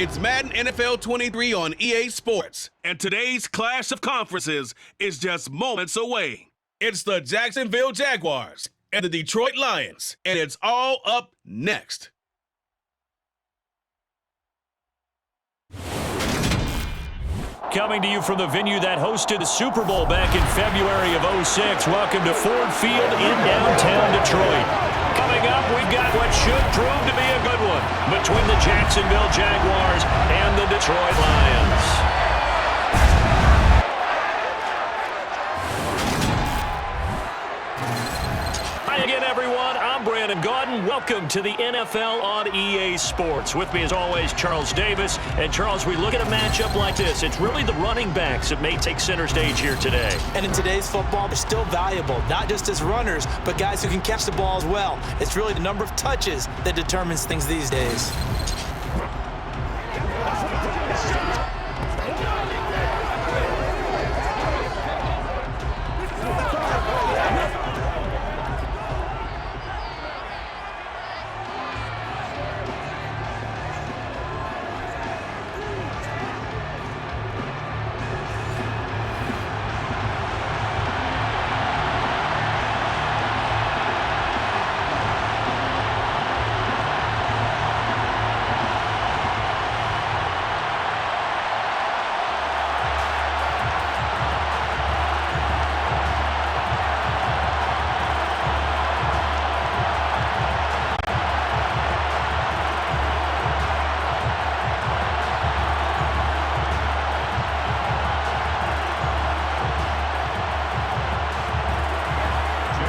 It's Madden NFL 23 on EA Sports, and today's clash of conferences is just moments away. It's the Jacksonville Jaguars and the Detroit Lions, and it's all up next. Coming to you from the venue that hosted the Super Bowl back in February of '06. Welcome to Ford Field in downtown Detroit. Coming up, we've got what should prove to be a good one between the Jacksonville Jaguars and the Detroit Lions. Hi again, everyone. I'm Brandon Gaudin. Welcome to the NFL on EA Sports. With me, as always, Charles Davis. And, Charles, we look at a matchup like this. It's really the running backs that may take center stage here today. And in today's football, they're still valuable, not just as runners, but guys who can catch the ball as well. It's really the number of touches that determines things these days.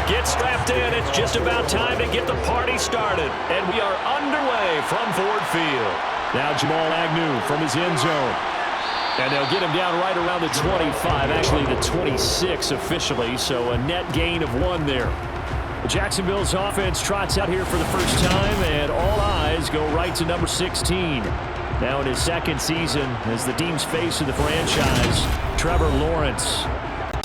Get strapped in. It's just about time to get the party started. And we are underway from Ford Field. Now Jamal Agnew from his end zone. And they'll get him down right around the 25, actually the 26 officially, so a net gain of 1 there. Jacksonville's offense trots out here for the first time, and all eyes go right to number 16. Now in his second season as the team's face of the franchise, Trevor Lawrence.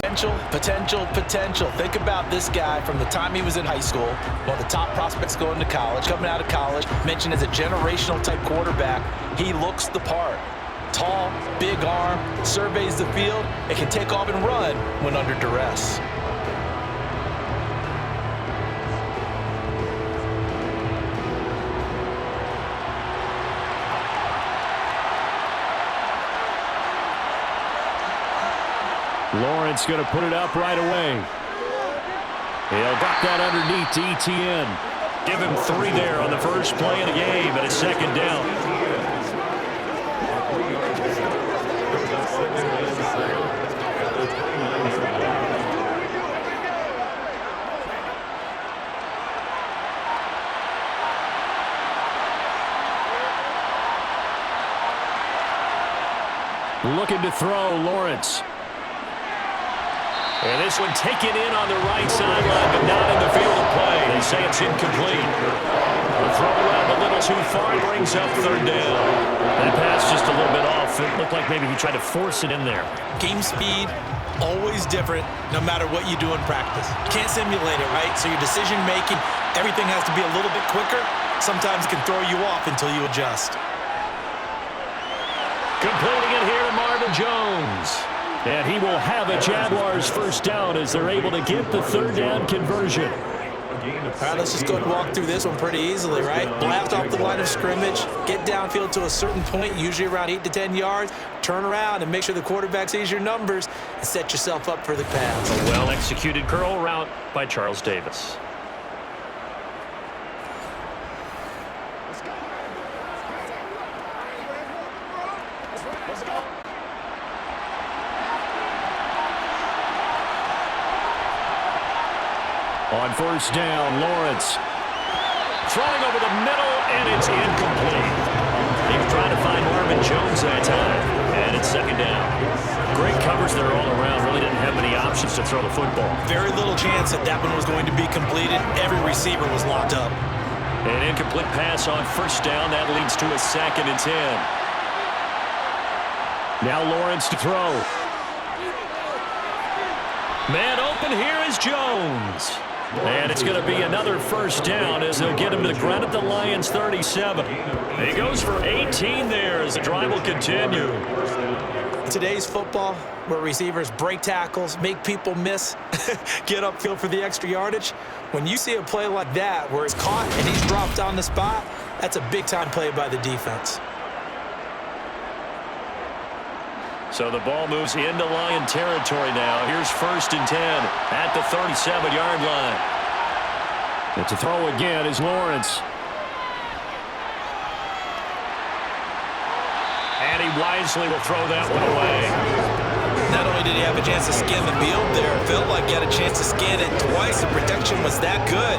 Potential. Think about this guy from the time he was in high school, one of the top prospects going to college, coming out of college, mentioned as a generational type quarterback. He looks the part. Tall, big arm, surveys the field, and can take off and run when under duress. Lawrence going to put it up right away. He'll got that underneath to ETN. Give him 3 there on the first play of the game, and it's second down. Looking to throw, Lawrence. And this one taken in on the right sideline, but not in the field of play. They say it's incomplete. The throw around a little too far, brings up third down. That pass just a little bit off. It looked like maybe he tried to force it in there. Game speed, always different, no matter what you do in practice. Can't simulate it, right? So your decision-making, everything has to be a little bit quicker. Sometimes it can throw you off until you adjust. Completing it here to Marvin Jones. And he will have a Jaguars first down as they're able to get the third down conversion. All right, let's just go and walk through this one pretty easily, right? Blast off the line of scrimmage, get downfield to a certain point, usually around 8 to 10 yards, turn around and make sure the quarterback sees your numbers and set yourself up for the pass. A well-executed curl route by Charles Davis. On first down, Lawrence throwing over the middle, and it's incomplete. He was trying to find Marvin Jones that time, and it's second down. Great covers there all around. Really didn't have many options to throw the football. Very little chance that that one was going to be completed. Every receiver was locked up. An incomplete pass on first down. That leads to a 2nd and 10. Now Lawrence to throw. Man open here is Jones. And it's going to be another first down as they'll get him to the ground at the Lions' 37. He goes for 18 there as the drive will continue. Today's football, where receivers break tackles, make people miss, get upfield for the extra yardage. When you see a play like that where it's caught and he's dropped on the spot, that's a big-time play by the defense. So the ball moves into Lion territory now. Here's 1st and 10 at the 37-yard line. And to throw again is Lawrence. And he wisely will throw that one away. Not only did he have a chance to scan the field there, it felt like he had a chance to scan it twice. The protection was that good.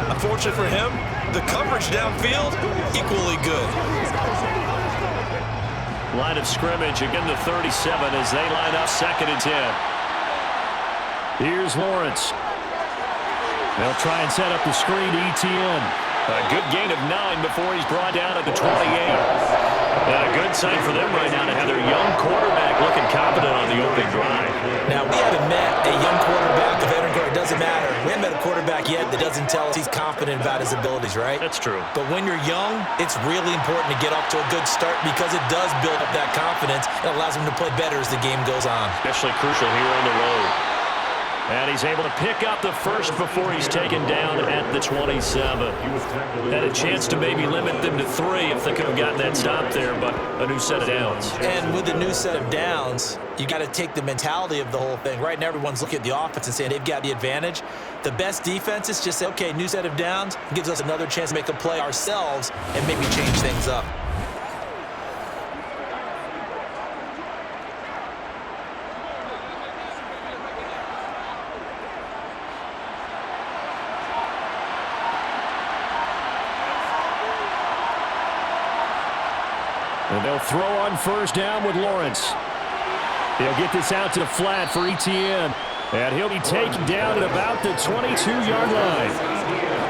Unfortunately for him, the coverage downfield, equally good. Line of scrimmage again the 37 as they line up 2nd and 10. Here's Lawrence. They'll try and set up the screen to ETN. A good gain of 9 before he's brought down at the 28. And a good sign for them right now to have their young quarterback looking confident on the opening drive. Now, we haven't met a young quarterback, a veteran quarterback, it doesn't matter. We haven't met a quarterback yet that doesn't tell us he's confident about his abilities, right? That's true. But when you're young, it's really important to get off to a good start because it does build up that confidence. It allows him to play better as the game goes on. Especially crucial here on the road. And he's able to pick up the first before he's taken down at the 27. Had a chance to maybe limit them to 3 if they could have gotten that stop there, but a new set of downs. And with the new set of downs, you got to take the mentality of the whole thing. Right now, everyone's looking at the offense and saying they've got the advantage. The best defense is just say, okay, new set of downs gives us another chance to make a play ourselves and maybe change things up. And they'll throw on 1st down with Lawrence. He'll get this out to the flat for ETN. And he'll be taken down at about the 22-yard line.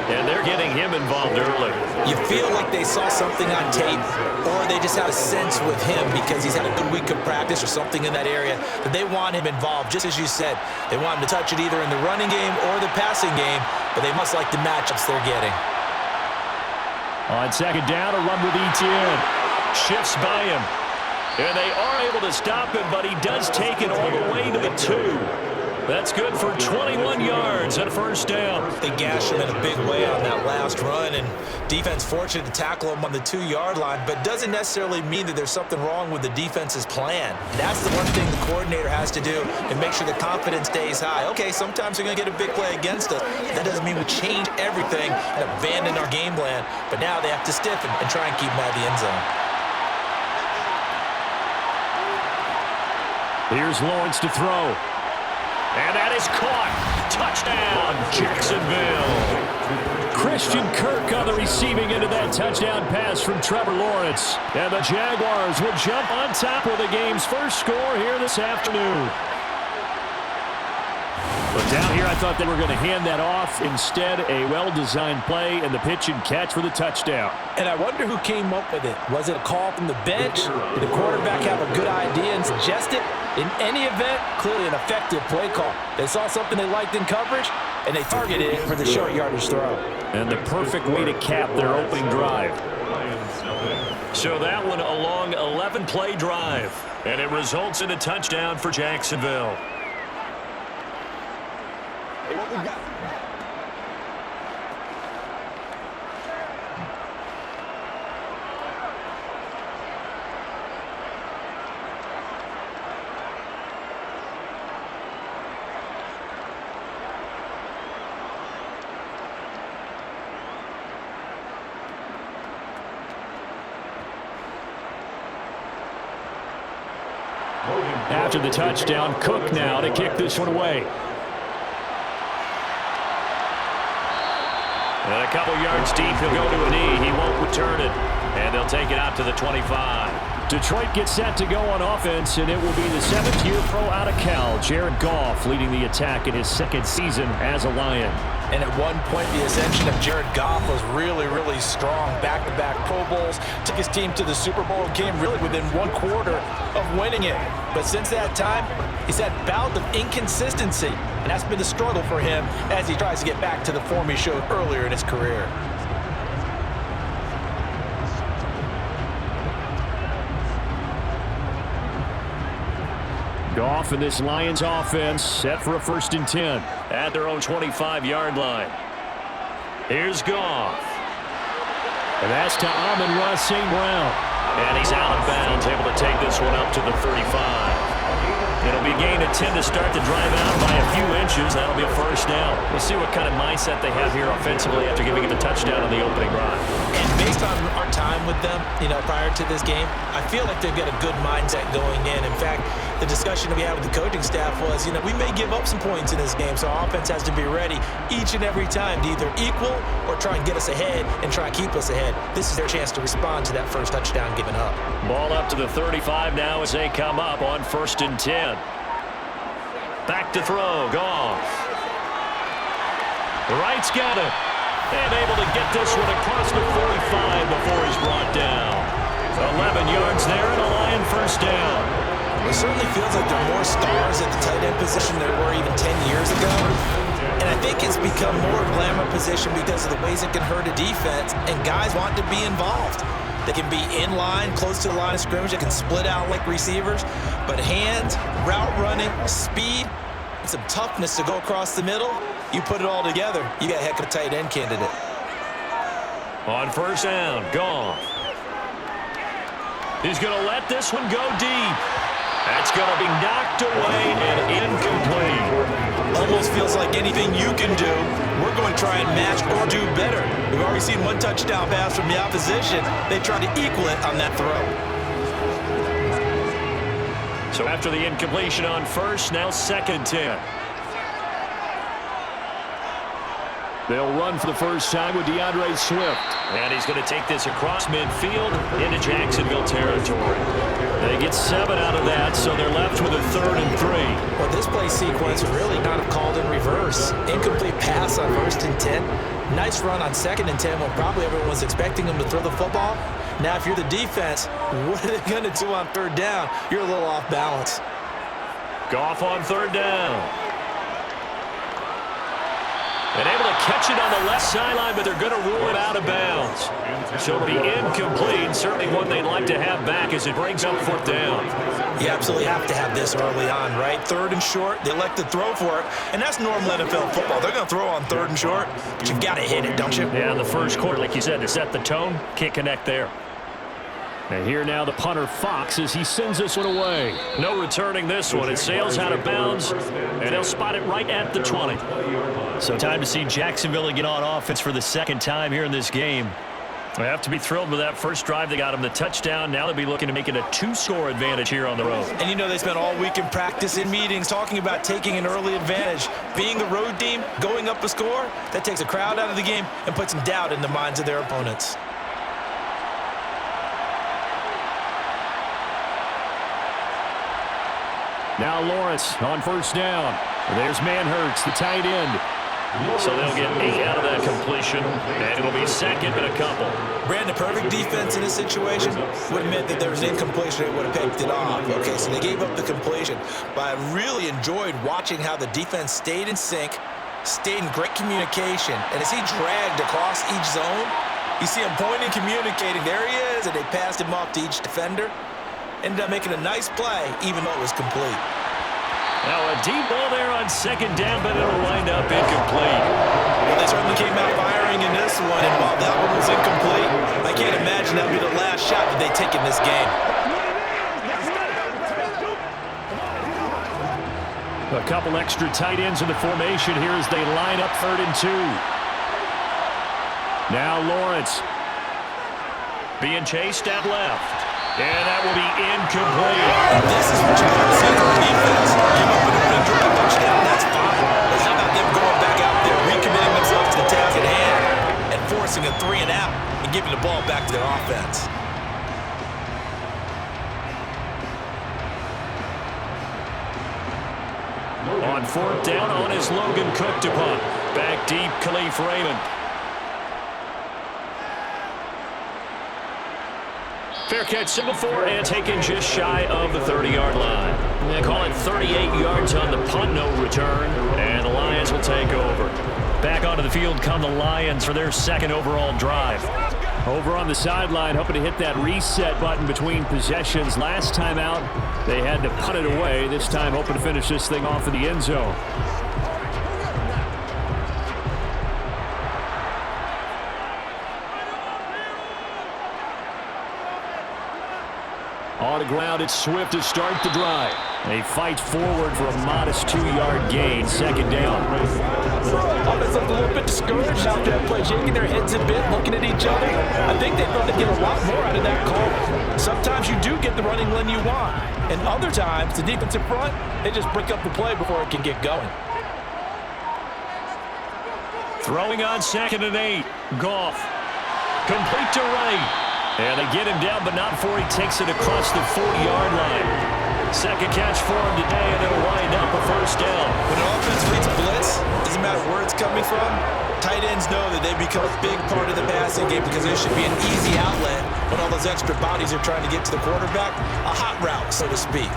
And they're getting him involved early. You feel like they saw something on tape, or they just had a sense with him because he's had a good week of practice or something in that area that they want him involved, just as you said. They want him to touch it either in the running game or the passing game, but they must like the matchups they're getting. On 2nd down, a run with ETN. Shifts by him. And they are able to stop him, but he does take it all the way to the 2. That's good for 21 yards and 1st down. They gashed him in a big way on that last run, and defense fortunate to tackle him on the 2-yard line, but doesn't necessarily mean that there's something wrong with the defense's plan. And that's the one thing the coordinator has to do to make sure the confidence stays high. Okay, sometimes we're going to get a big play against us. That doesn't mean we change everything and abandon our game plan, but now they have to stiffen and try and keep him out of the end zone. Here's Lawrence to throw. And that is caught. Touchdown, Jacksonville. Christian Kirk on the receiving end of that touchdown pass from Trevor Lawrence. And the Jaguars will jump on top with the game's first score here this afternoon. But down here, I thought they were going to hand that off. Instead, a well-designed play and the pitch and catch for the touchdown. And I wonder who came up with it. Was it a call from the bench? Did the quarterback have a good idea and suggest it? In any event, clearly an effective play call. They saw something they liked in coverage, and they targeted it for the short yardage throw. And the perfect way to cap their opening drive. So that one a long 11-play drive. And it results in a touchdown for Jacksonville. After the touchdown, Cook now to kick this one away. And a couple yards deep, he'll go to a knee. He won't return it. And they'll take it out to the 25. Detroit gets set to go on offense, and it will be the 7th-year pro out of Cal, Jared Goff, leading the attack in his 2nd season as a Lion. And at one point, the ascension of Jared Goff was really, really strong. Back-to-back Pro Bowls, took his team to the Super Bowl, came really within 1 quarter of winning it. But since that time, he's had bouts of inconsistency, and that's been the struggle for him as he tries to get back to the form he showed earlier in his career. Goff in this Lions offense set for a 1st and 10 at their own 25-yard line. Here's Goff. And that's to Amon-Ra St. Brown. And he's out of bounds, able to take this one up to the 35. It'll be a gain of 10 to start the drive out by a few inches. That'll be a 1st down. We'll see what kind of mindset they have here offensively after giving it the touchdown on the opening drive. And based on our time with them, prior to this game, I feel like they've got a good mindset going in. In fact, the discussion that we had with the coaching staff was, we may give up some points in this game, so our offense has to be ready each and every time to either equal or try and get us ahead and try and keep us ahead. This is their chance to respond to that first touchdown given up. Ball up to the 35 now as they come up on 1st and 10. Back to throw, Goff. Wright's got it. And able to get this one across the 45 before he's brought down. 11 yards there and a Lion 1st down. It certainly feels like there are more stars at the tight end position than there were even 10 years ago. And I think it's become more a glamour position because of the ways it can hurt a defense, and guys want to be involved. They can be in line, close to the line of scrimmage. They can split out like receivers. But hands, route running, speed, and some toughness to go across the middle, you put it all together, you got a heck of a tight end candidate. On 1st down, Goff. He's going to let this one go deep. That's going to be knocked away and incomplete. Almost feels like anything you can do, we're going to try and match or do better. We've already seen 1 touchdown pass from the opposition. They tried to equal it on that throw. So after the incompletion on 1st, now 2nd and 10. They'll run for the first time with DeAndre Swift. And he's going to take this across midfield into Jacksonville territory. They get 7 out of that, so they're left with a 3rd and 3. Well, this play sequence really kind of called in reverse. Incomplete pass on 1st and 10. Nice run on 2nd and 10 when probably everyone was expecting them to throw the football. Now, if you're the defense, what are they going to do on 3rd down? You're a little off balance. Goff on 3rd down. And able to catch it on the left sideline, but they're going to rule it out of bounds. So it'll be incomplete. Certainly one they'd like to have back as it brings up 4th down. You absolutely have to have this early on, right? 3rd and short, they elect to throw for it, and that's normal NFL football. They're going to throw on 3rd and short, but you've got to hit it, don't you? Yeah, in the 1st quarter, like you said, to set the tone, can't connect there. And here now the punter Fox as he sends this one away. No returning this one. It sails out of bounds, and they'll spot it right at the 20. So time to see Jacksonville get on offense for the 2nd time here in this game. They have to be thrilled with that first drive. They got them the touchdown. Now they'll be looking to make it a 2-score advantage here on the road. And they spent all week in practice, in meetings, talking about taking an early advantage. Being the road team, going up a score, that takes a crowd out of the game and puts some doubt in the minds of their opponents. Now Lawrence on 1st down. There's Manhurts, the tight end. So they'll get 8 out of that completion, and it'll be 2nd and a couple. Brandon, perfect defense in this situation would have meant that there was an incompletion. It would have picked it off. Okay, so they gave up the completion. But I really enjoyed watching how the defense stayed in sync, stayed in great communication. And as he dragged across each zone, you see him pointing, communicating. There he is, and they passed him off to each defender. Ended up making a nice play, even though it was complete. Now a deep ball there on 2nd down, but it'll wind up incomplete. Well, they certainly came out firing in this one, and while that one was incomplete, I can't imagine that'll be the last shot that they take in this game. A couple extra tight ends in the formation here as they line up 3rd and 2. Now Lawrence being chased at left. And that will be incomplete. This is what you want to see from the defense. Give up an open drive touchdown, that's fine. But how about them going back out there, recommitting themselves to the task at hand, and forcing a 3 and out and giving the ball back to their offense? on fourth down on his Logan Cook to punt. Back deep, Khalif Raymond. Fair catch, single four, and taken just shy of the 30-yard line. They call it 38 yards on the punt, no return, and the Lions will take over. Back onto the field come the Lions for their second overall drive. Over on the sideline, hoping to hit that reset button between possessions. Last time out, they had to punt it away. This time, hoping to finish this thing off in the end zone. On the ground, it's Swift to start the drive. They fight forward for a modest 2-yard gain, second down. Offense looked a little bit discouraged after that play, shaking their heads a bit, looking at each other. I think they thought they'd get a lot more out of that call. Sometimes you do get the running lane you want, and other times, the defensive front, they just break up the play before it can get going. Throwing on 2nd and 8. Goff. Complete to Wright. And they get him down, but not before he takes it across the 40-yard line. Second catch for him today, and it'll wind up a first down. When an offense reads blitz, doesn't matter where it's coming from, tight ends know that they become a big part of the passing game because there should be an easy outlet when all those extra bodies are trying to get to the quarterback. A hot route, so to speak.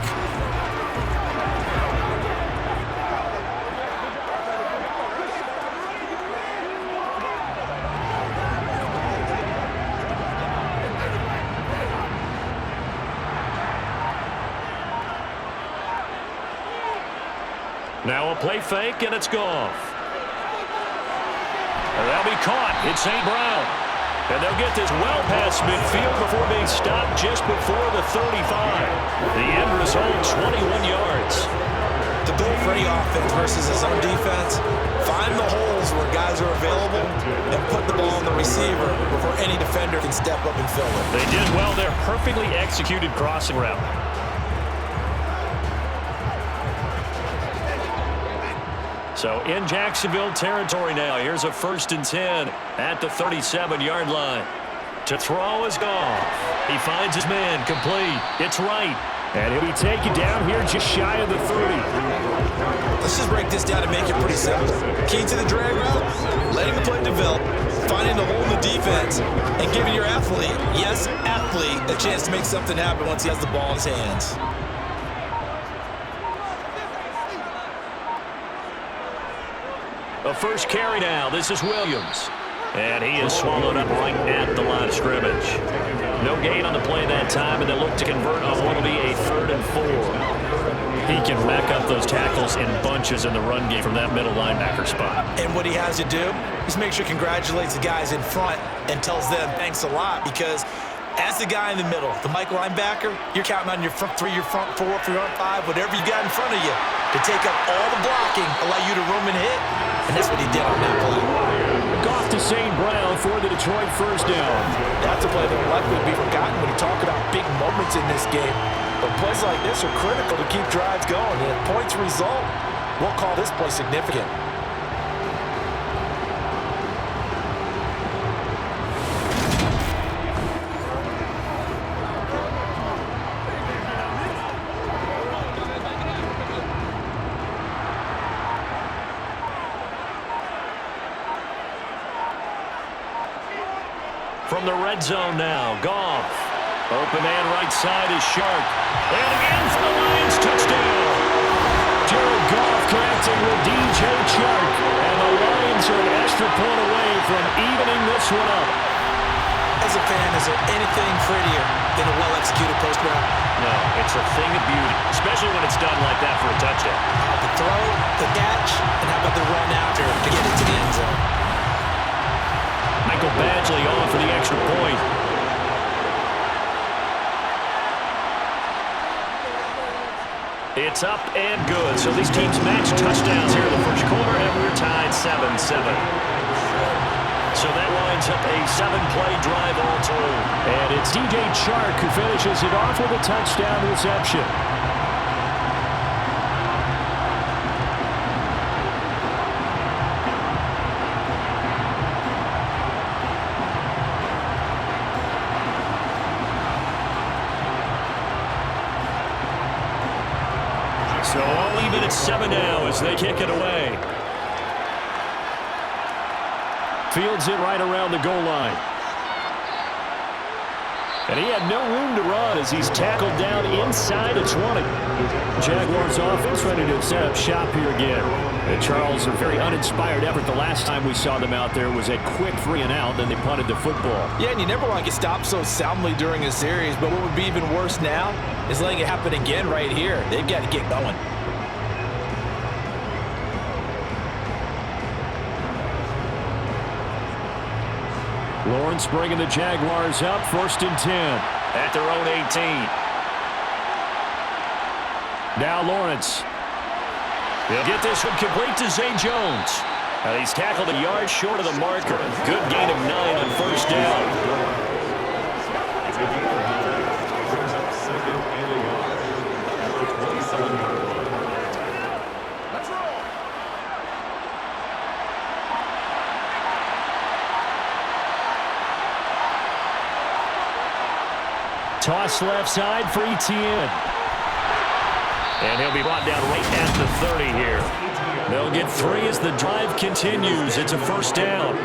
Now a play fake, and it's Goff. They'll be caught. It's St. Brown. And they'll get this well past midfield before being stopped just before the 35. The end result, 21 yards. The build for any offense versus his own defense, find the holes where guys are available and put the ball on the receiver before any defender can step up and fill it. They did well there. Perfectly executed crossing route. So in Jacksonville territory now. Here's a 1st and 10 at the 37-yard line. To throw is Goff. He finds his man complete. It's Wright. And he'll be taken down here just shy of the 30. Let's just break this down and make it pretty simple. Key to the drag route, letting the play develop, finding the hole in the defense, and giving your athlete, yes, athlete, a chance to make something happen once he has the ball in his hands. A first carry now. This is Williams. And he is swallowed up right at the line of scrimmage. No gain on the play that time, and they look to convert on what will be a 3rd and 4. He can rack up those tackles in bunches in the run game from that middle linebacker spot. And what he has to do is make sure he congratulates the guys in front and tells them thanks a lot, because as the guy in the middle, the Mike linebacker, you're counting on your front 3, your front 4, your front 5, whatever you got in front of you to take up all the blocking, allow you to roam and hit, and that's what he did on that play. Goff to St. Brown for the Detroit first down. That's a play that will likely be forgotten when you talk about big moments in this game. But plays like this are critical to keep drives going, and if points result, we'll call this play significant. From the red zone now, Goff. Open man right side is Shark. And again for the Lions, touchdown. Jared Goff connecting with DJ Chark. And the Lions are an extra point away from evening this one up. As a fan, is there anything prettier than a well-executed post route? No, it's a thing of beauty, especially when it's done like that for a touchdown. The throw, the catch, and how about the run after to get into the end zone? Michael Badgley on for the extra point. It's up and good. So these teams match touchdowns here in the first quarter, and we're tied 7-7. So that lines up a 7-play drive all told. And it's DJ Chark who finishes it off with a touchdown reception. So I'll leave it and 7 now as they kick it away. Fields it right around the goal line. And he had no room to run as he's tackled down inside the 20. Jaguars offense ready to set up shop here again. And Charles, a very uninspired effort. The last time we saw them out there was a quick 3-and-out, then they punted the football. Yeah, and you never want to get stopped so soundly during a series, but what would be even worse now is letting it happen again right here. They've got to get going. Lawrence bringing the Jaguars up, 1st and 10 at their own 18. Now Lawrence. He'll get this one complete to Zay Jones. He's tackled a yard short of the marker. Good gain of 9 on 1st down. Toss left side for Etienne. And he'll be brought down right at the 30 here. They'll get 3 as the drive continues. It's a 1st down.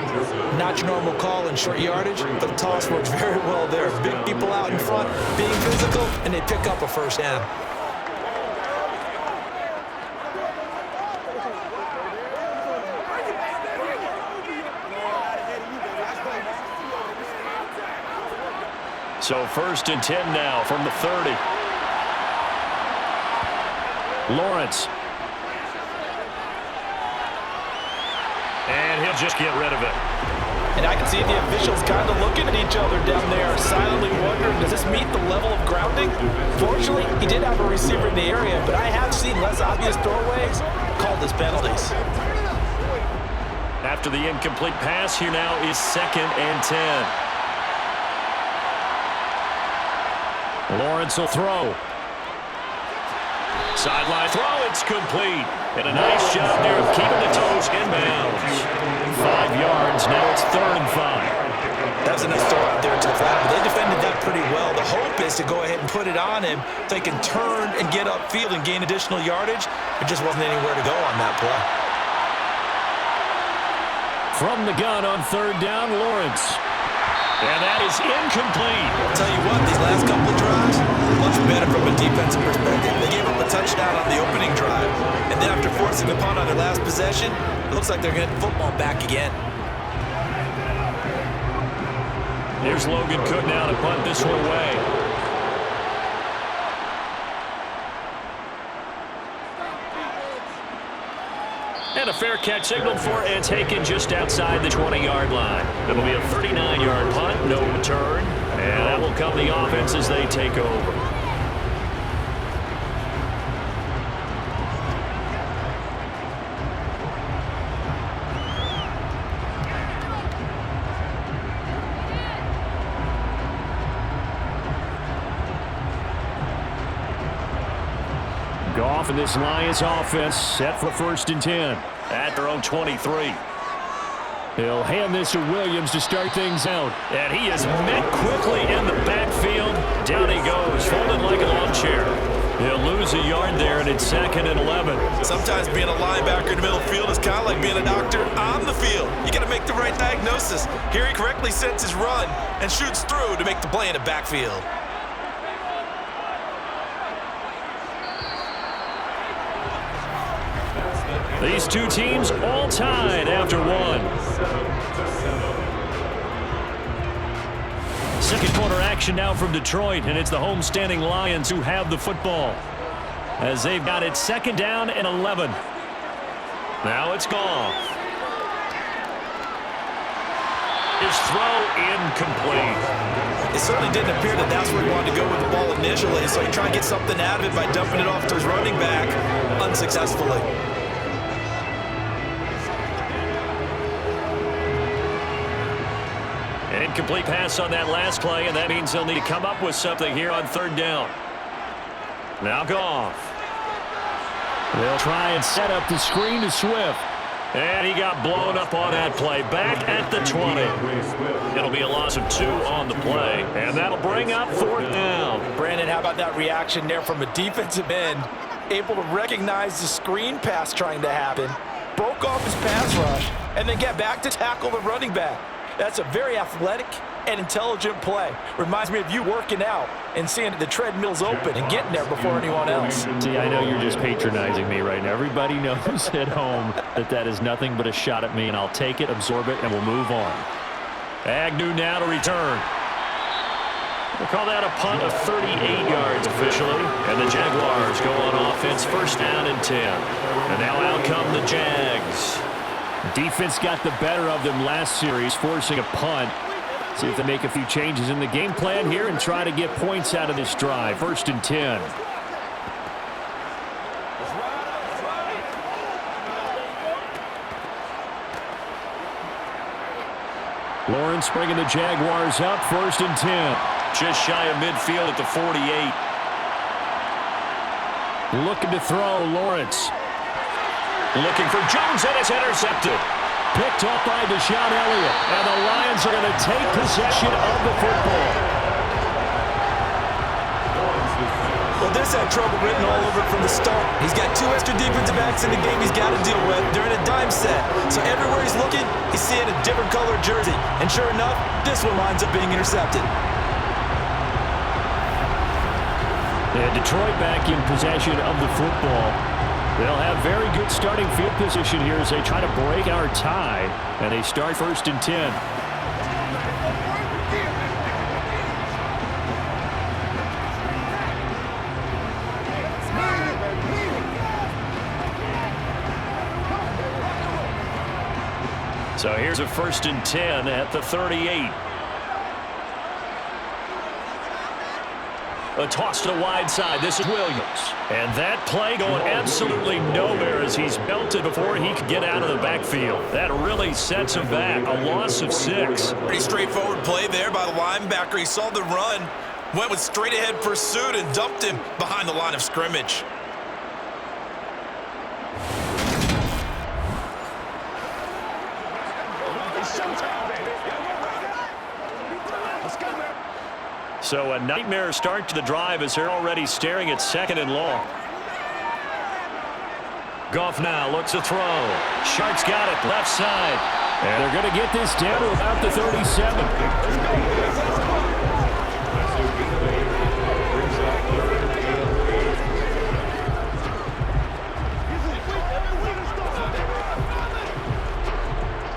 Not your normal call in short yardage, but the toss works very well there. Big people out in front, being physical, and they pick up a 1st down. So 1st and 10 now from the 30. Lawrence. And he'll just get rid of it. And I can see the officials kind of looking at each other down there, silently wondering, does this meet the level of grounding? Fortunately, he did have a receiver in the area, but I have seen less obvious throwaways called as penalties. After the incomplete pass, here now is 2nd and 10. Lawrence will throw. Sideline throw, it's complete. And a nice job there of keeping the toes in bounds. 5 yards, now it's 3rd and 5. That's a nice throw out there to the flat, but they defended that pretty well. The hope is to go ahead and put it on him so they can turn and get upfield and gain additional yardage. There just wasn't anywhere to go on that play. From the gun on 3rd down, Lawrence. And that is incomplete. I'll tell you what, these last couple of drives, much better from a defensive perspective. They gave up a touchdown on the opening drive, and then after forcing a punt on their last possession, it looks like they're getting football back again. Here's Logan Cook now to punt this one away. And a fair catch signaled for and taken just outside the 20-yard line. It'll be a 39-yard punt, no return. And that will come the offense as they take over. Goff and this Lions offense set for 1st and 10 at their own 23. He'll hand this to Williams to start things out. And he is met quickly in the backfield. Down he goes, folded like a lawn chair. He'll lose a yard there, and it's 2nd and 11. Sometimes being a linebacker in the middle of the field is kind of like being a doctor on the field. You got to make the right diagnosis. Here he correctly sets his run and shoots through to make the play in the backfield. These two teams all tied after one. Second quarter action now from Detroit, and it's the homestanding Lions who have the football as they've got it 2nd down and 11. Now it's Goff. His throw incomplete. It certainly didn't appear that that's where he wanted to go with the ball initially, so he tried to get something out of it by dumping it off to his running back unsuccessfully. An incomplete pass on that last play, and that means they'll need to come up with something here on 3rd down. Now Goff. They'll try and set up the screen to Swift. And he got blown up on that play. Back at the 20. It'll be a loss of 2 on the play. And that'll bring up 4th down. Brandon, how about that reaction there from a defensive end? able to recognize the screen pass trying to happen, broke off his pass rush, and then get back to tackle the running back. That's a very athletic and intelligent play. Reminds me of you working out and seeing the treadmill's open and getting there before anyone else. See, I know you're just patronizing me right now. Everybody knows at home that that is nothing but a shot at me, and I'll take it, absorb it, and we'll move on. Agnew now to return. We'll call that a punt of 38 yards officially. And the Jaguars go on offense, first down and 10. And now out come the Jags. Defense got the better of them last series, forcing a punt. See if they make a few changes in the game plan here and try to get points out of this drive. First and 10. Lawrence bringing the Jaguars up, first and 10. Just shy of midfield at the 48. Looking to throw, Lawrence. Looking for Jones, and it's intercepted. Picked up by Deshaun Elliott, and the Lions are going to take possession of the football. Well, this had trouble written all over it from the start. He's got two extra defensive backs in the game he's got to deal with. They're in a dime set. So everywhere he's looking, he's seeing a different colored jersey. And sure enough, this one winds up being intercepted. And Detroit back in possession of the football. They'll have very good starting field position here as they try to break our tie. And they start first and 10. So here's a first and 10 at the 38. A toss to the wide side. This is Williams. And that play going absolutely nowhere as he's belted before he could get out of the backfield. That really sets him back. A loss of 6. Pretty straightforward play there by the linebacker. He saw the run, went with straight-ahead pursuit, and dumped him behind the line of scrimmage. So a nightmare start to the drive as they're already staring at second and long. Goff now looks to throw. Shark's got it left side. And they're going to get this down to about the 37.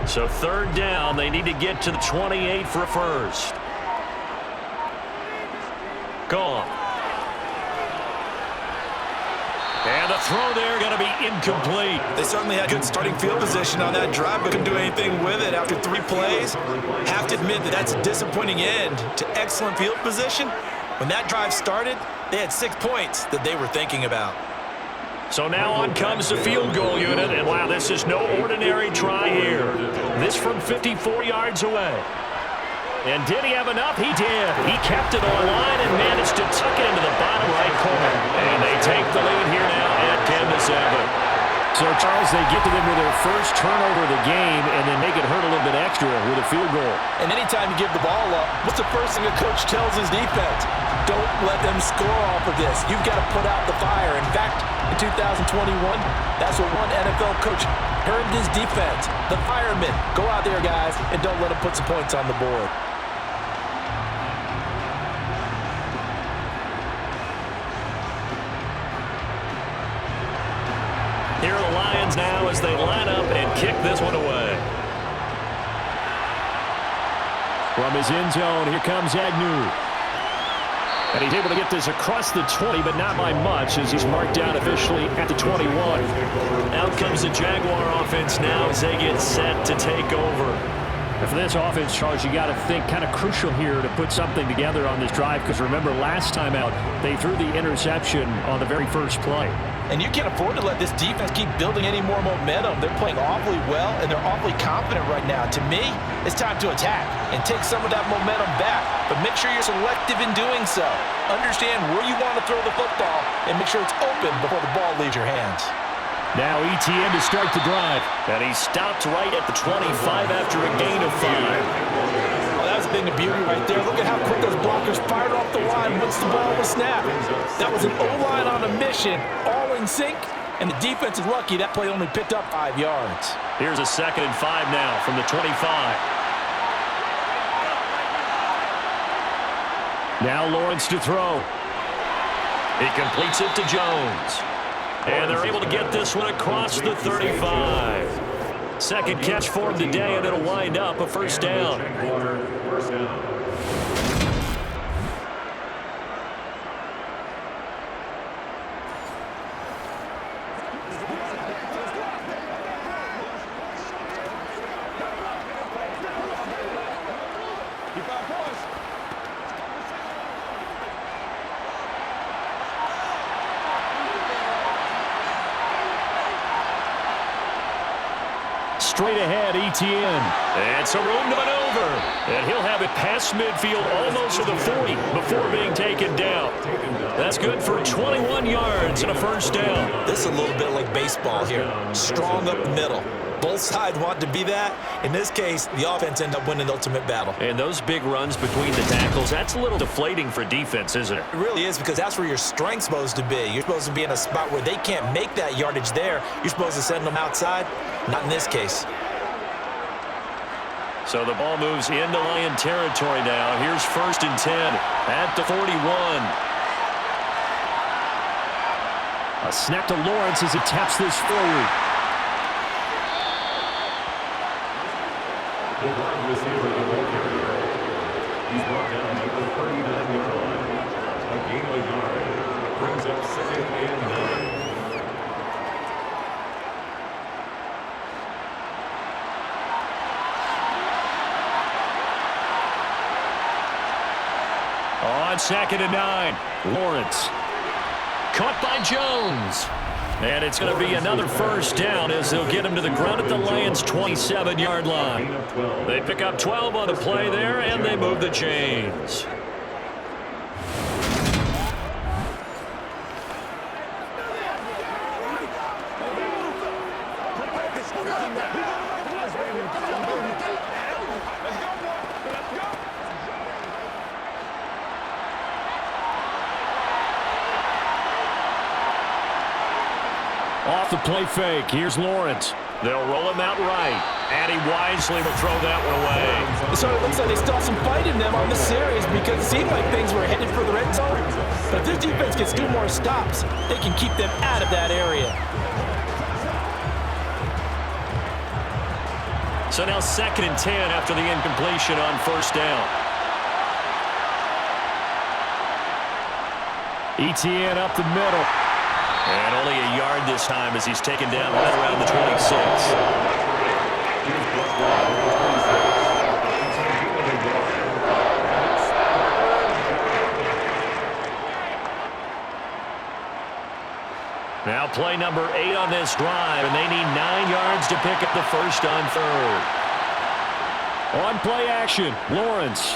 So third down, they need to get to the 28 for a first. Gone. And the throw there going to be incomplete. They certainly had good starting field position on that drive, but couldn't do anything with it after 3 plays. Have to admit that that's a disappointing end to excellent field position. When that drive started, they had 6 points that they were thinking about. So now on comes the field goal unit, and wow, this is no ordinary try here. This from 54 yards away. And did he have enough? He did. He kept it on line and managed to tuck it into the bottom right corner. And they take the lead here now at 10-7. So, Charles, they get to them with their first turnover of the game and then make it hurt a little bit extra with a field goal. And anytime you give the ball up, what's the first thing a coach tells his defense? Don't let them score off of this. You've got to put out the fire. In fact, in 2021, that's what one NFL coach heard his defense. The firemen, go out there, guys, and don't let them put some points on the board. Here are the Lions now as they line up and kick this one away. From his end zone, here comes Agnew. And he's able to get this across the 20, but not by much as he's marked down officially at the 21. Out comes the Jaguar offense now as they get set to take over. And for this offense, Charles, you got to think kind of crucial here to put something together on this drive because remember last time out, they threw the interception on the very first play. And you can't afford to let this defense keep building any more momentum. They're playing awfully well, and they're awfully confident right now. To me, it's time to attack and take some of that momentum back. But make sure you're selective in doing so. Understand where you want to throw the football, and make sure it's open before the ball leaves your hands. Now ETN to start the drive. And he stopped right at the 25 after a gain of 5. Oh, that was a thing of beauty right there. Look at how quick those blockers fired off the line once the ball was snapped. That was an O-line on a mission, all in in sync, and the defense is lucky that play only picked up 5 yards. Here's a 2nd and 5 now from the 25. Now Lawrence to throw. He completes it to Jones. And they're able to get this one across the 35. Second catch for him today, and it'll wind up a first down. Straight ahead, Etienne. And some room to maneuver. And he'll have it past midfield almost to the 40 before being taken down. That's good for 21 yards and a first down. This is a little bit like baseball here. Strong up middle. Both sides want to be that. In this case, the offense ended up winning the ultimate battle. And those big runs between the tackles, that's a little deflating for defense, isn't it? It really is, because that's where your strength's supposed to be. You're supposed to be in a spot where they can't make that yardage there. You're supposed to send them outside. Not in this case. So the ball moves into Lion territory now. Here's 1st and 10 at the 41. A snap to Lawrence as he taps this forward. The wide receiver, the ball carrier. He's brought down at the 39-yard line. A gain of a yard. Brings up 2nd and 9. On 2nd and 9, Lawrence. Caught by Jones. And it's going to be another first down as they'll get him to the ground at the Lions' 27-yard line. They pick up 12 on the play there, and they move the chains. Off the play fake, here's Lawrence. They'll roll him out right, and he wisely will throw that one away. So it looks like they still have some fight in them on this series, because it seemed like things were headed for the red zone. But if this defense gets 2 more stops, they can keep them out of that area. So now 2nd and 10 after the incompletion on first down. Etienne up the middle. And only a yard this time as he's taken down right around the 26. Now play number 8 on this drive, and they need 9 yards to pick up the first on 3rd. On play action, Lawrence.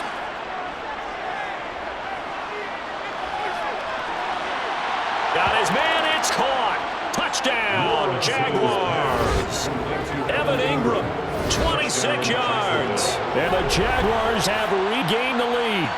Got his man. It's caught. Touchdown, Jaguars. Evan Ingram, 26 yards. And the Jaguars have regained the lead.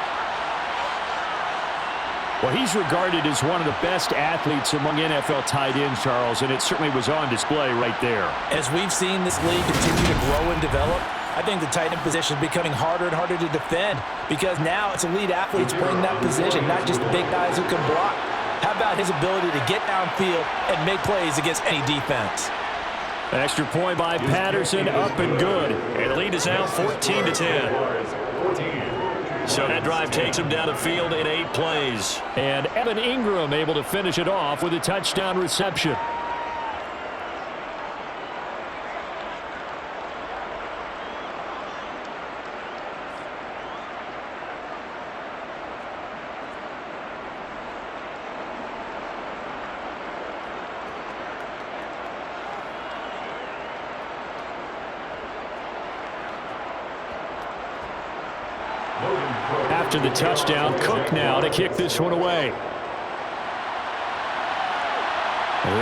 Well, he's regarded as one of the best athletes among NFL tight ends, Charles, and it certainly was on display right there. As we've seen this league continue to grow and develop, I think the tight end position is becoming harder and harder to defend, because now it's elite athletes playing that position, not just big guys who can block. How about his ability to get downfield and make plays against any defense? Extra point by Patterson, up and good. And the lead is now 14-10. So that drive takes him down the field in 8 plays. And Evan Ingram able to finish it off with a touchdown reception. After the touchdown, Cook now to kick this one away.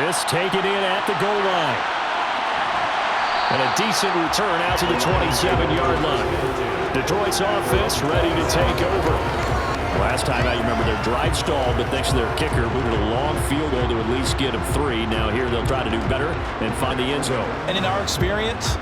This taken in at the goal line. And a decent return out to the 27-yard line. Detroit's offense ready to take over. Last time out, you remember their drive stalled, but thanks to their kicker, moved a long field goal to at least get them 3. Now here they'll try to do better and find the end zone. And in our experience,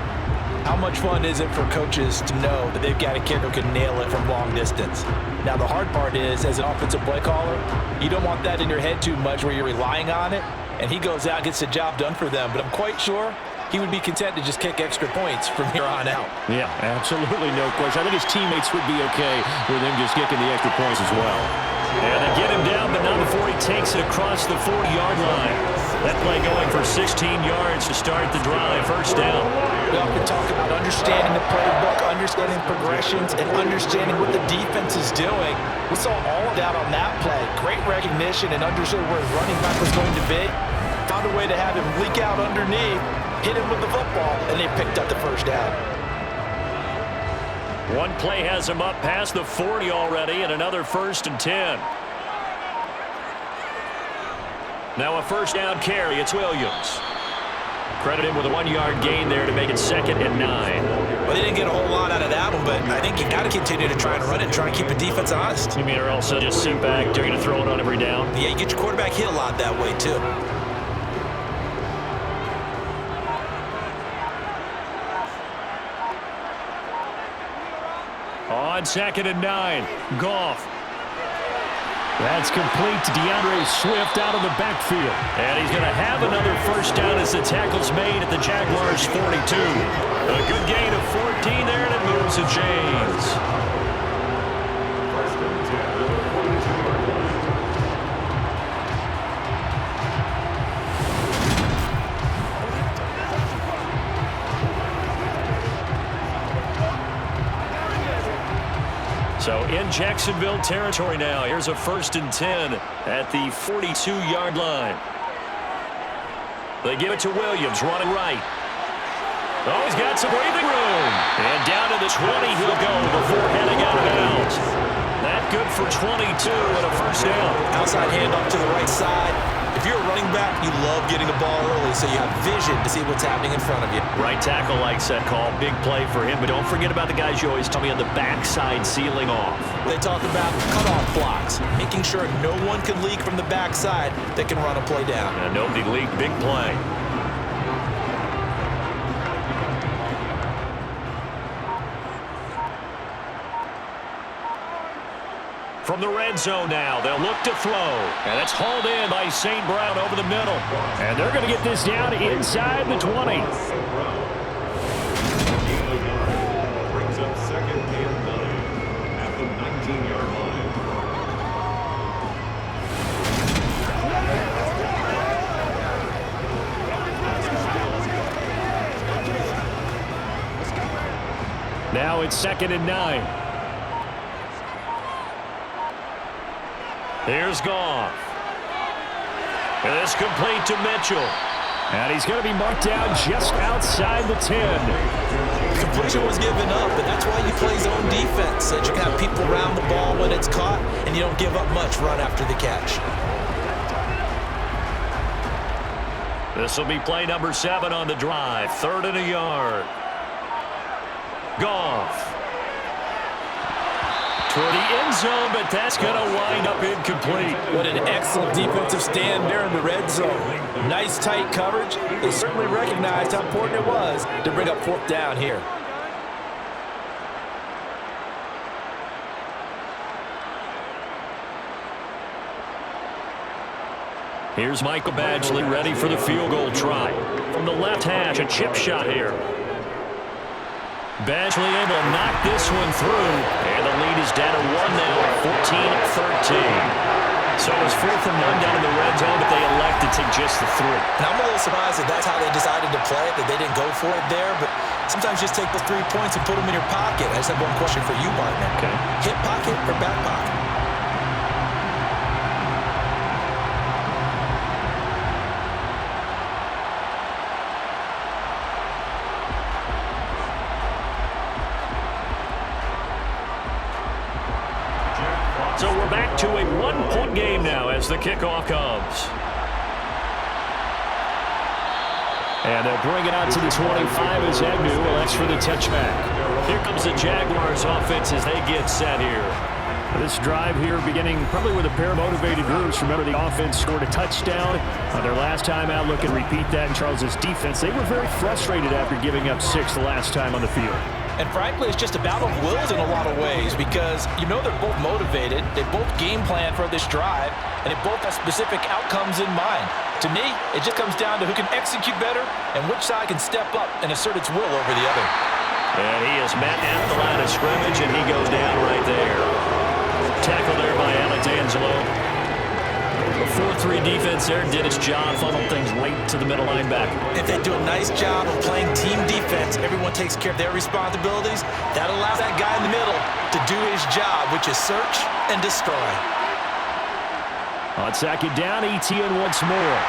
how much fun is it for coaches to know that they've got a kicker who can nail it from long distance? Now, the hard part is, as an offensive play caller, you don't want that in your head too much where you're relying on it, and he goes out and gets the job done for them. But I'm quite sure he would be content to just kick extra points from here on out. Yeah, absolutely no question. I think his teammates would be okay with him just kicking the extra points as well. And they get him down, but not before he takes it across the 40-yard line. That play going for 16 yards to start the drive. First down. We often talk about understanding the playbook, understanding progressions, and understanding what the defense is doing. We saw all of that on that play. Great recognition and understood where his running back was going to be. Found a way to have him leak out underneath, hit him with the football, and they picked up the first down. One play has him up past the 40 already, and another 1st and 10. Now a first down carry. It's Williams. Credit him with a 1-yard gain there to make it 2nd and 9. Well, they didn't get a whole lot out of that one, but I think you got to continue to try and run it, try and keep the defense honest. You mean, or also just sit back, they're going to throw it on every down? Yeah, you get your quarterback hit a lot that way, too. On 2nd and 9, Goff. That's complete to DeAndre Swift out of the backfield. And he's going to have another first down as the tackle's made at the Jaguars' 42. A good gain of 14 there, and it moves the chains. First and 10 at the 42-yard line. So in Jacksonville territory now. Here's a 1st and 10 at the 42-yard line. They give it to Williams, running right. Oh, he's got some breathing room. And down to the 20 he'll go before heading out of bounds. That good for 22 and a first down. Outside handoff to the right side. If you're a running back, you love getting the ball early so you have vision to see what's happening in front of you. Right tackle likes that call. Big play for him. But don't forget about the guys you always tell me on the backside sealing off. They talk about cutoff blocks, making sure no one can leak from the backside that can run a play down. And nobody leaked. Big play. From the red zone now, they'll look to throw. And it's hauled in by St. Brown over the middle. And they're going to get this down inside the 20. Brings up 2nd and 9 at the 19-yard line. Now it's 2nd and 9. Here's Goff. And it's complete to Mitchell. And he's going to be marked down just outside the 10. Completion was given up, but that's why you play zone defense, so that you can have people around the ball when it's caught, and you don't give up much run after the catch. This will be play number 7 on the drive. 3rd and a yard. Goff. Toward the end zone, but that's going to wind up incomplete. What an excellent defensive stand there in the red zone. Nice tight coverage. They certainly recognized how important it was to bring up 4th down here. Here's Michael Badgley ready for the field goal try. From the left hash, a chip shot here. Badgley able to knock this one through. And the lead is down to 1 now at 14-13. So it's 4th and 1 down in the red zone, but they elect to take just the 3. And I'm a little surprised that that's how they decided to play it, that they didn't go for it there. But sometimes just take those 3 points and put them in your pocket. I just have one question for you, partner. Okay. Hip pocket or back pocket? So we're back to a 1-point game now as the kickoff comes. And they'll bring it out to the 25 as Agnew elects for the touchback. Here comes the Jaguars offense as they get set here. This drive here beginning probably with a pair of motivated groups. Remember, the offense scored a touchdown on their last time out. Look and repeat that in Charles's defense. They were very frustrated after giving up 6 the last time on the field. And frankly, it's just a battle of wills in a lot of ways because you know they're both motivated. They both game plan for this drive, and they both have specific outcomes in mind. To me, it just comes down to who can execute better and which side can step up and assert its will over the other. And he is met at the line of scrimmage, and he goes down right there. Tackle there by Alexandro. The 4-3 defense there did its job, funneled things right to the middle linebacker. If they do a nice job of playing team defense, everyone takes care of their responsibilities. That allows that guy in the middle to do his job, which is search and destroy. On second down, Etienne once more.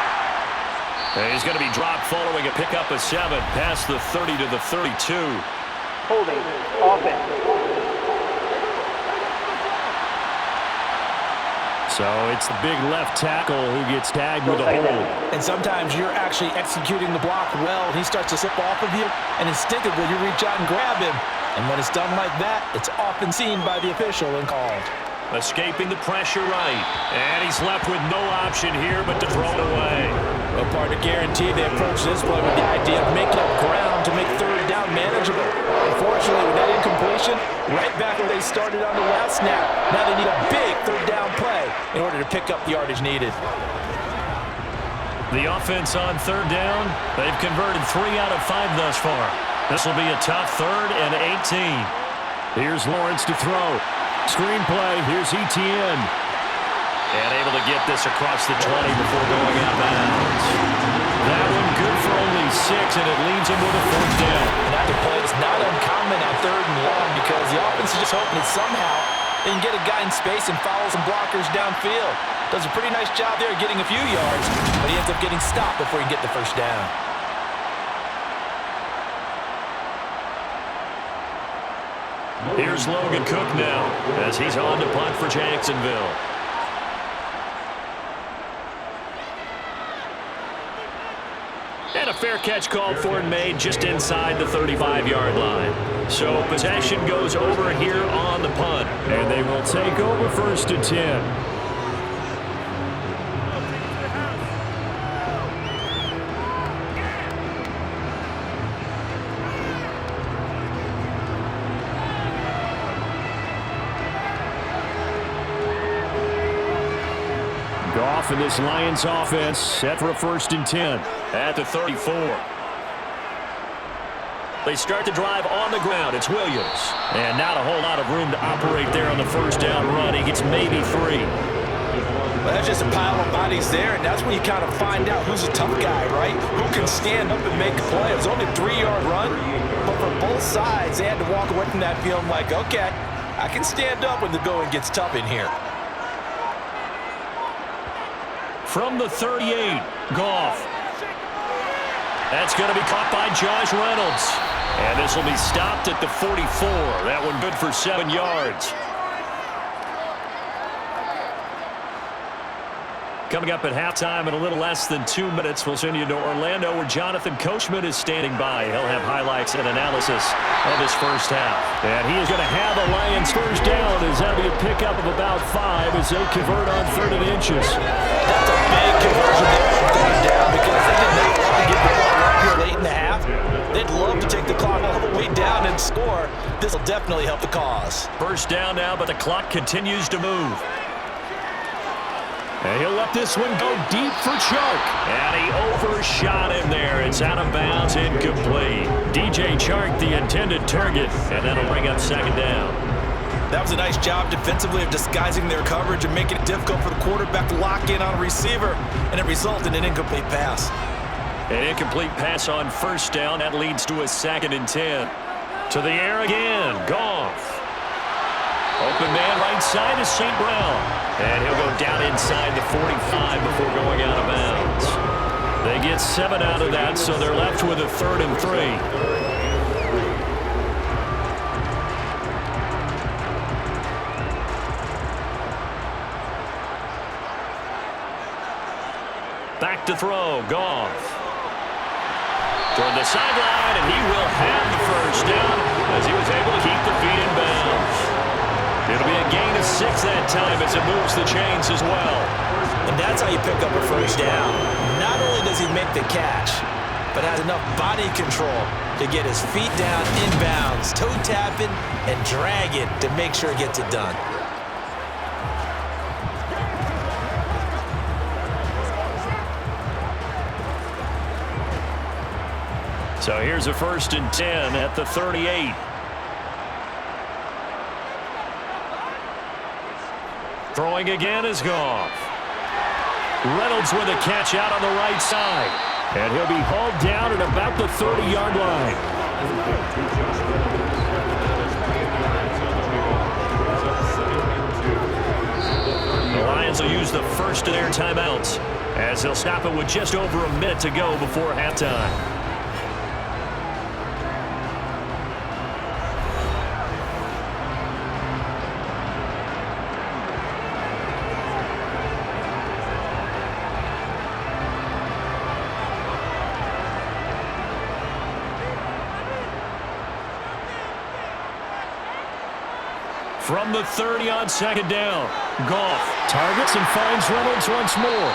And he's going to be dropped following a pickup of 7 past the 30 to the 32. Holding, offense. So it's the big left tackle who gets tagged with a hold. And sometimes you're actually executing the block well, and he starts to slip off of you, and instinctively you reach out and grab him. And when it's done like that, it's often seen by the official and called. Escaping the pressure right. And he's left with no option here but to throw it away. Well, partner, guaranteed they approach this play with the idea of making up ground to make third down manageable. Unfortunately, with that incompletion, right back where they started on the last snap, now they need a big third down play in order to pick up the yardage needed. The offense on third down, they've converted 3 out of 5 thus far. This will be a tough 3rd and 18. Here's Lawrence to throw. Screen play, here's Etienne. And able to get this across the 20 before going out of bounds. That one good for only 6, and it leaves him with a 4th down. And that play is not uncommon on 3rd and long because the offense is just hoping that somehow they can get a guy in space and follow some blockers downfield. Does a pretty nice job there getting a few yards, but he ends up getting stopped before he can get the 1st down. Here's Logan Cook now as he's on to punt for Jacksonville. And a fair catch called for and made just inside the 35-yard line. So possession goes over here on the punt. And they will take over 1st and 10. Goff and this Lions offense set for a 1st and 10 at the 34. They start the drive on the ground. It's Williams. And not a whole lot of room to operate there on the 1st down run. He gets maybe 3. Well, that's just a pile of bodies there, and that's when you kind of find out who's a tough guy, right? Who can stand up and make a play. It was only a 3-yard run, but for both sides, they had to walk away from that feeling like, okay, I can stand up when the going gets tough in here. From the 38, Goff. That's going to be caught by Josh Reynolds. And this will be stopped at the 44. That one good for 7 yards. Coming up at halftime in a little less than 2 minutes, we'll send you to Orlando where Jonathan Coachman is standing by. He'll have highlights and analysis of his 1st half. And he is going to have a Lions 1st down as that'll be a pickup of about 5 as they convert on 3rd and inches. That's a big conversion there from 3rd down because they did not want to get the ball up here late in the half. They'd love to take the clock all the way down and score. This will definitely help the cause. 1st down now, but the clock continues to move. And he'll let this one go deep for Chark. And he overshot him there. It's out of bounds, incomplete. DJ Chark, the intended target, and that'll bring up 2nd down. That was a nice job defensively of disguising their coverage and making it difficult for the quarterback to lock in on a receiver, and it resulted in an incomplete pass. An incomplete pass on 1st down. That leads to a 2nd and 10. To the air again, Goff. Open man right side is St. Brown. And he'll go down inside the 45 before going out of bounds. They get 7 out of that, so they're left with a 3rd and 3. Back to throw, Goff. Toward the sideline, and he will have the 1st down as he was able to keep the feet in bounds. It'll be a gain of 6 that time as it moves the chains as well. And that's how you pick up a first down. Not only does he make the catch, but has enough body control to get his feet down inbounds, toe tapping, and dragging to make sure he gets it done. So here's a 1st and 10 at the 38. Throwing again is Goff. Reynolds with a catch out on the right side. And he'll be hauled down at about the 30-yard line. The Lions will use the first of their timeouts as they'll stop it with just over a minute to go before halftime. From the 30 on 2nd down, Goff targets and finds Reynolds once more.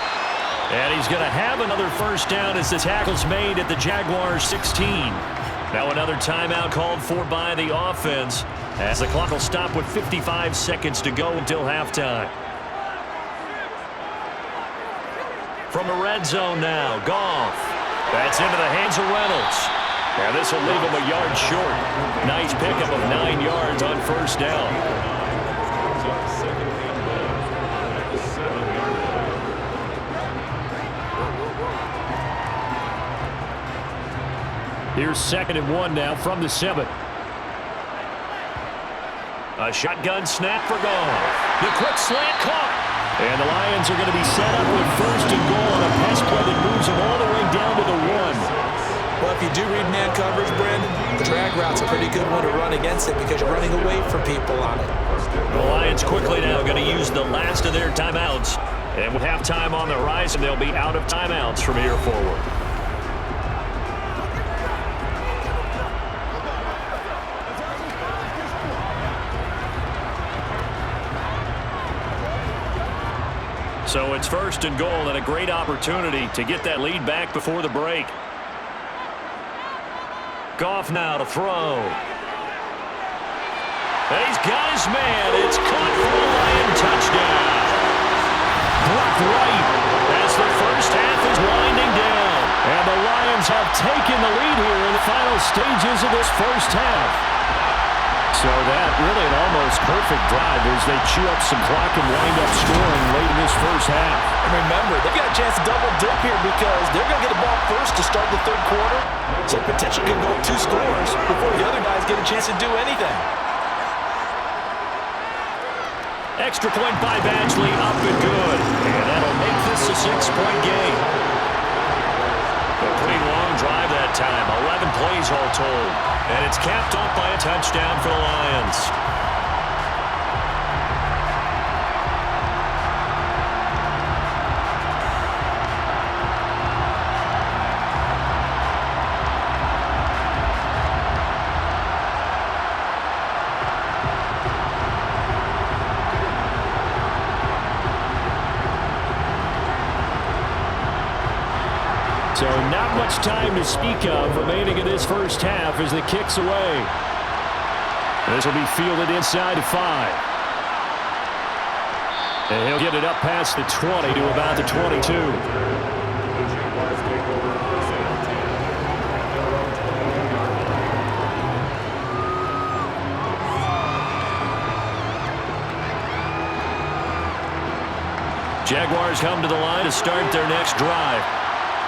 And he's going to have another first down as the tackle's made at the Jaguars 16. Now another timeout called for by the offense as the clock will stop with 55 seconds to go until halftime. From the red zone now, Goff. That's into the hands of Reynolds. And this will leave him a yard short. Nice pickup of 9 yards on first down. Here's 2nd and 1 now from the 7. A shotgun snap for Goff. The quick slant caught. And the Lions are going to be set up with 1st and goal on a pass play that moves them all the way down to the 1. Well, if you do read man coverage, Brandon, the drag route's a pretty good one to run against it because you're running away from people on it. The Lions quickly now going to use the last of their timeouts. And with halftime on the horizon, they'll be out of timeouts from here forward. So it's 1st and goal and a great opportunity to get that lead back before the break. Goff now to throw. And he's got his man. It's caught for a Lion touchdown. Blocked right as the first half is winding down. And the Lions have taken the lead here in the final stages of this first half. So that really an almost perfect drive as they chew up some clock and wind up scoring late in this first half. And remember, they've got a chance to double dip here because they're going to get the ball first to start the 3rd quarter. So potentially can go 2 scores before the other guys get a chance to do anything. Extra point by Badgley, up and good. And that'll make this a 6-point game. A pretty long drive that time, 11 plays all told. And it's capped off by a touchdown for the Lions. So not much time to speak of remaining in this first half as the kick's away. This will be fielded inside to 5. And he'll get it up past the 20 to about the 22. Jaguars come to the line to start their next drive.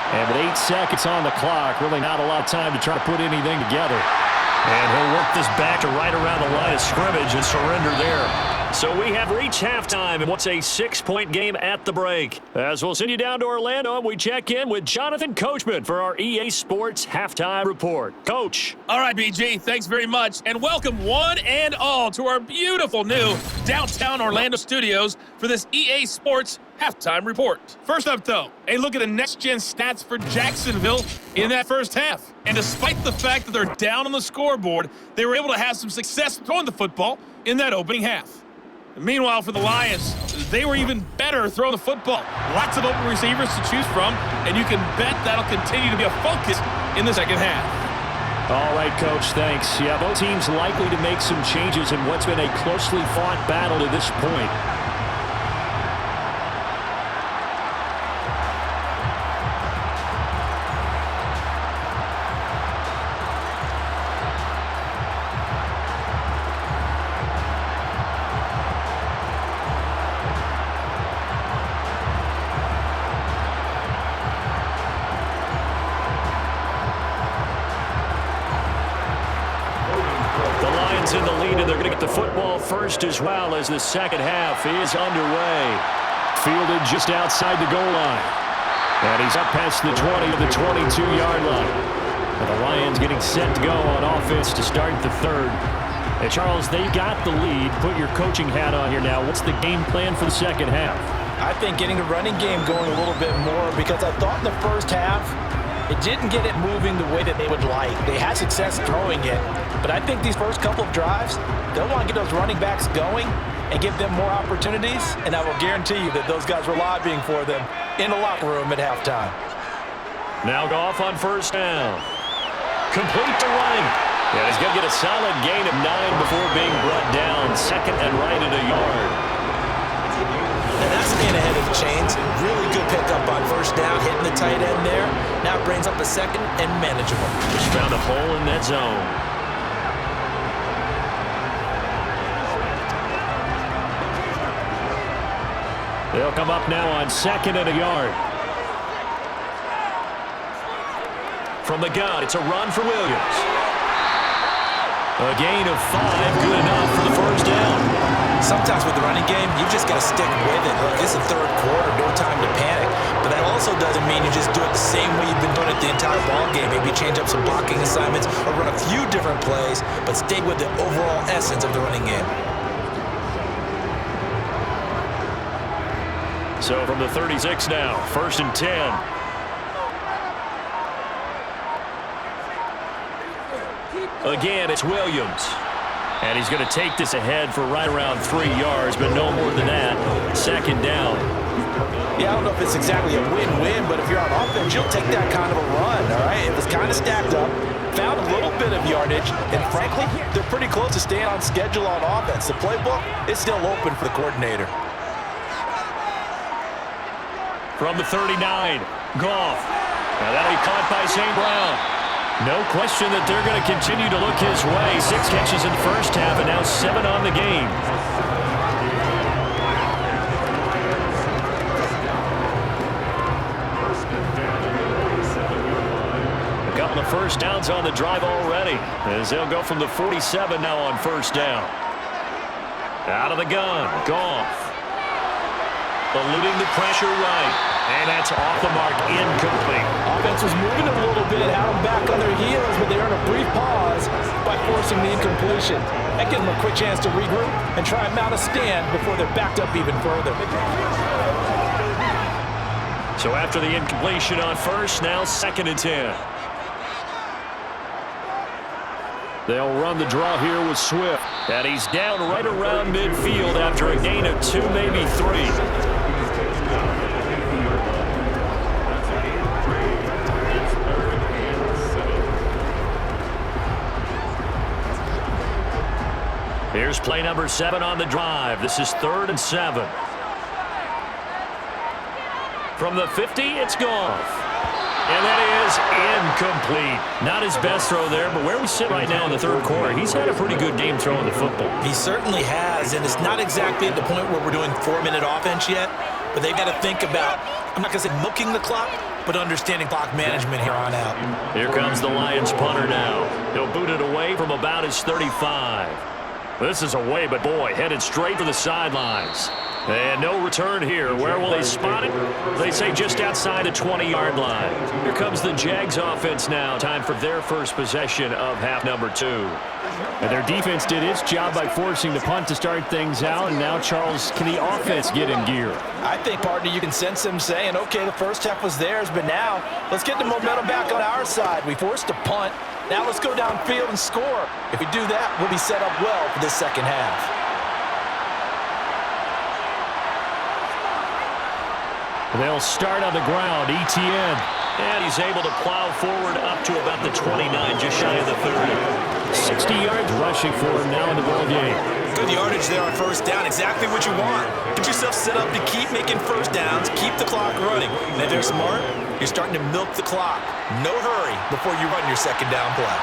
And with 8 seconds on the clock, really not a lot of time to try to put anything together. And he'll work this back to right around the line of scrimmage and surrender there. So we have reached halftime in what's a 6-point game at the break. As we'll send you down to Orlando, and we check in with Jonathan Coachman for our EA Sports Halftime Report. Coach. All right, BG, thanks very much. And welcome one and all to our beautiful new downtown Orlando studios for this EA Sports Halftime Report. First up, though, a look at the next-gen stats for Jacksonville in that first half. And despite the fact that they're down on the scoreboard, they were able to have some success throwing the football in that opening half. Meanwhile, for the Lions, they were even better throwing the football. Lots of open receivers to choose from, and you can bet that'll continue to be a focus in the second half. All right, Coach, thanks. Yeah, both teams likely to make some changes in what's been a closely fought battle to this point. In the lead, and they're going to get the football first as well as the second half is underway. Fielded just outside the goal line. And he's up past the 20 to the 22-yard line. And the Lions getting set to go on offense to start the third. And Charles, they got the lead. Put your coaching hat on here now. What's the game plan for the second half? I think getting the running game going a little bit more, because I thought in the first half it didn't get it moving the way that they would like. They had success throwing it, but I think these first couple of drives, they'll want to get those running backs going and give them more opportunities, and I will guarantee you that those guys were lobbying for them in the locker room at halftime. Now Goff on first down. Complete to running. Yeah, he's going to get a solid gain of 9 before being brought down. Second and right at a yard. And that's staying ahead of the chains. Really good pickup on first down, hitting the tight end there. Now brings up a second and manageable. Just found a hole in that zone. They'll come up now on second and a yard. From the gun, it's a run for Williams. A gain of 5, good enough for the first down. Sometimes with the running game, you just got to stick with it. Look, it's the third quarter, no time to panic. But that also doesn't mean you just do it the same way you've been doing it the entire ball game. Maybe change up some blocking assignments or run a few different plays, but stay with the overall essence of the running game. So from the 36 now, first and 10. Again, it's Williams. And he's going to take this ahead for right around 3 yards, but no more than that. Second down. Yeah, I don't know if it's exactly a win-win, but if you're on offense, you'll take that kind of a run, all right? It was kind of stacked up, found a little bit of yardage, and frankly, they're pretty close to staying on schedule on offense. The playbook is still open for the coordinator. From the 39, Goff. Now that'll be caught by St. Brown. No question that they're going to continue to look his way. 6 catches in the first half and now 7 on the game. A couple of first downs on the drive already, as they'll go from the 47 now on first down. Out of the gun, Goff. Eluding the pressure right. And that's off the mark, incomplete. Offense was moving a little bit, had them back on their heels, but they earned a brief pause by forcing the incompletion. That gives them a quick chance to regroup and try and mount a stand before they're backed up even further. So after the incompletion on first, now second and 10. They'll run the draw here with Swift. And he's down right around midfield after a gain of 2, maybe 3. Here's play number 7 on the drive. This is 3rd and 7. From the 50, it's Goff. And that is incomplete. Not his best throw there, but where we sit right now in the third quarter, he's had a pretty good game throwing the football. He certainly has, and it's not exactly at the point where we're doing 4-minute offense yet, but they've got to think about, I'm not going to say milking the clock, but understanding clock management here on out. Here comes the Lions punter now. He'll boot it away from about his 35. This is away, but boy, headed straight for the sidelines. And no return here. Where will they spot it? They say just outside the 20-yard line. Here comes the Jags offense now. Time for their first possession of half number 2. And their defense did its job by forcing the punt to start things out. And now, Charles, can the offense get in gear? I think, partner, you can sense them saying, okay, the first half was theirs, but now let's get the momentum back on our side. We forced a punt. Now let's go downfield and score. If we do that, we'll be set up well for this second half. They'll start on the ground. ETN. And he's able to plow forward up to about the 29, just shy of the 30. 60 yards rushing for him now in the ball game. Good yardage there on first down. Exactly what you want. Get yourself set up to keep making first downs, keep the clock running. And if you're smart, you're starting to milk the clock. No hurry before you run your second down play.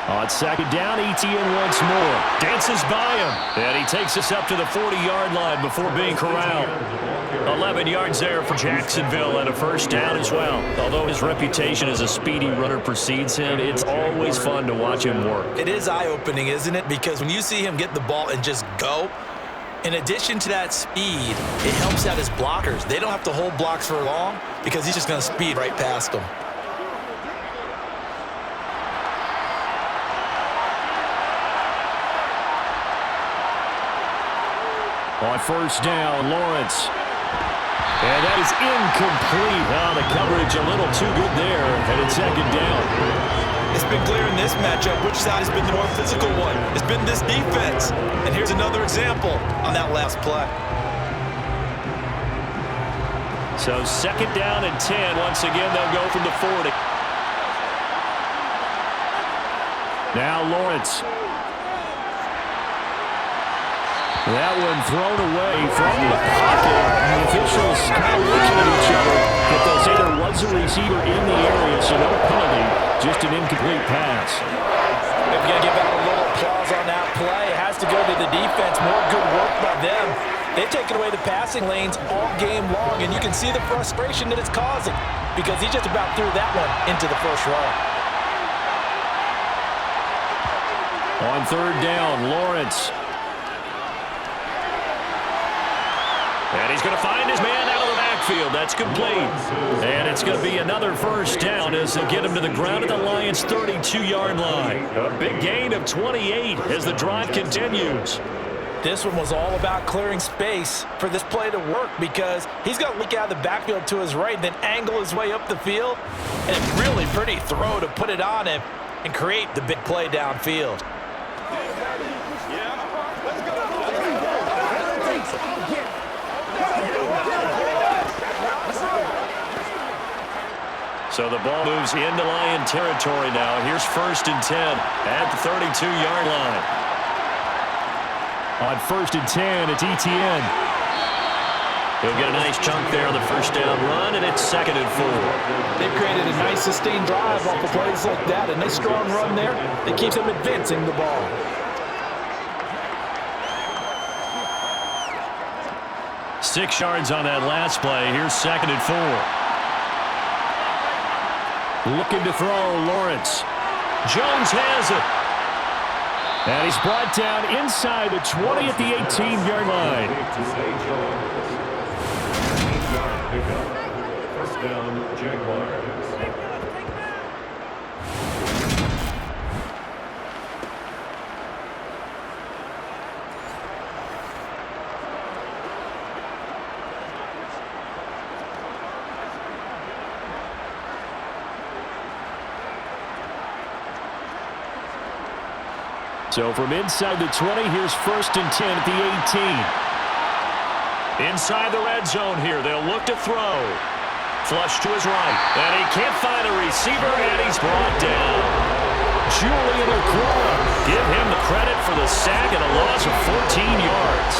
On second down, ETN once more. Dances by him. And he takes us up to the 40-yard line before being corralled. 11 yards there for Jacksonville and a first down as well. Although his reputation as a speedy runner precedes him, it's always fun to watch him work. It is eye-opening, isn't it? Because when you see him get the ball and just go, in addition to that speed, it helps out his blockers. They don't have to hold blocks for long because he's just going to speed right past them. On first down, Lawrence. And that is incomplete. Oh, the coverage a little too good there. And it's second down. It's been clear in this matchup which side has been the more physical one. It's been this defense. And here's another example on that last play. So second down and 10. Once again, they'll go from the 40. Now Lawrence. That one thrown away from the pocket. The officials kind of looking at each other. But they'll say there was a receiver in the area, so no penalty, just an incomplete pass. If you're going to give out a little applause on that play, it has to go to the defense. More good work by them. They've taken away the passing lanes all game long, and you can see the frustration that it's causing because he just about threw that one into the first row. On third down, Lawrence. And he's going to find his man out of the backfield. That's complete. And it's going to be another first down as they get him to the ground at the Lions' 32-yard line. A big gain of 28 as the drive continues. This one was all about clearing space for this play to work because he's got to look out of the backfield to his right, then angle his way up the field. And a really pretty throw to put it on him and create the big play downfield. So the ball moves into Lion territory now. Here's first and 10 at the 32-yard line. On first and 10, it's ETN. He'll get a nice chunk there on the first down run, and it's second and 4. They've created a nice sustained drive off of plays like that. A nice strong run there that keeps them advancing the ball. Six yards on that last play. Here's second and 4. Looking to throw, Lawrence. Jones has it. And he's brought down inside the 20 at the 18-yard line. First down, Jaguars. So from inside the 20, here's first and 10 at the 18. Inside the red zone here, they'll look to throw. Flush to his right, and he can't find a receiver, and he's brought down. Julian Okwara, give him the credit for the sack and a loss of 14 yards.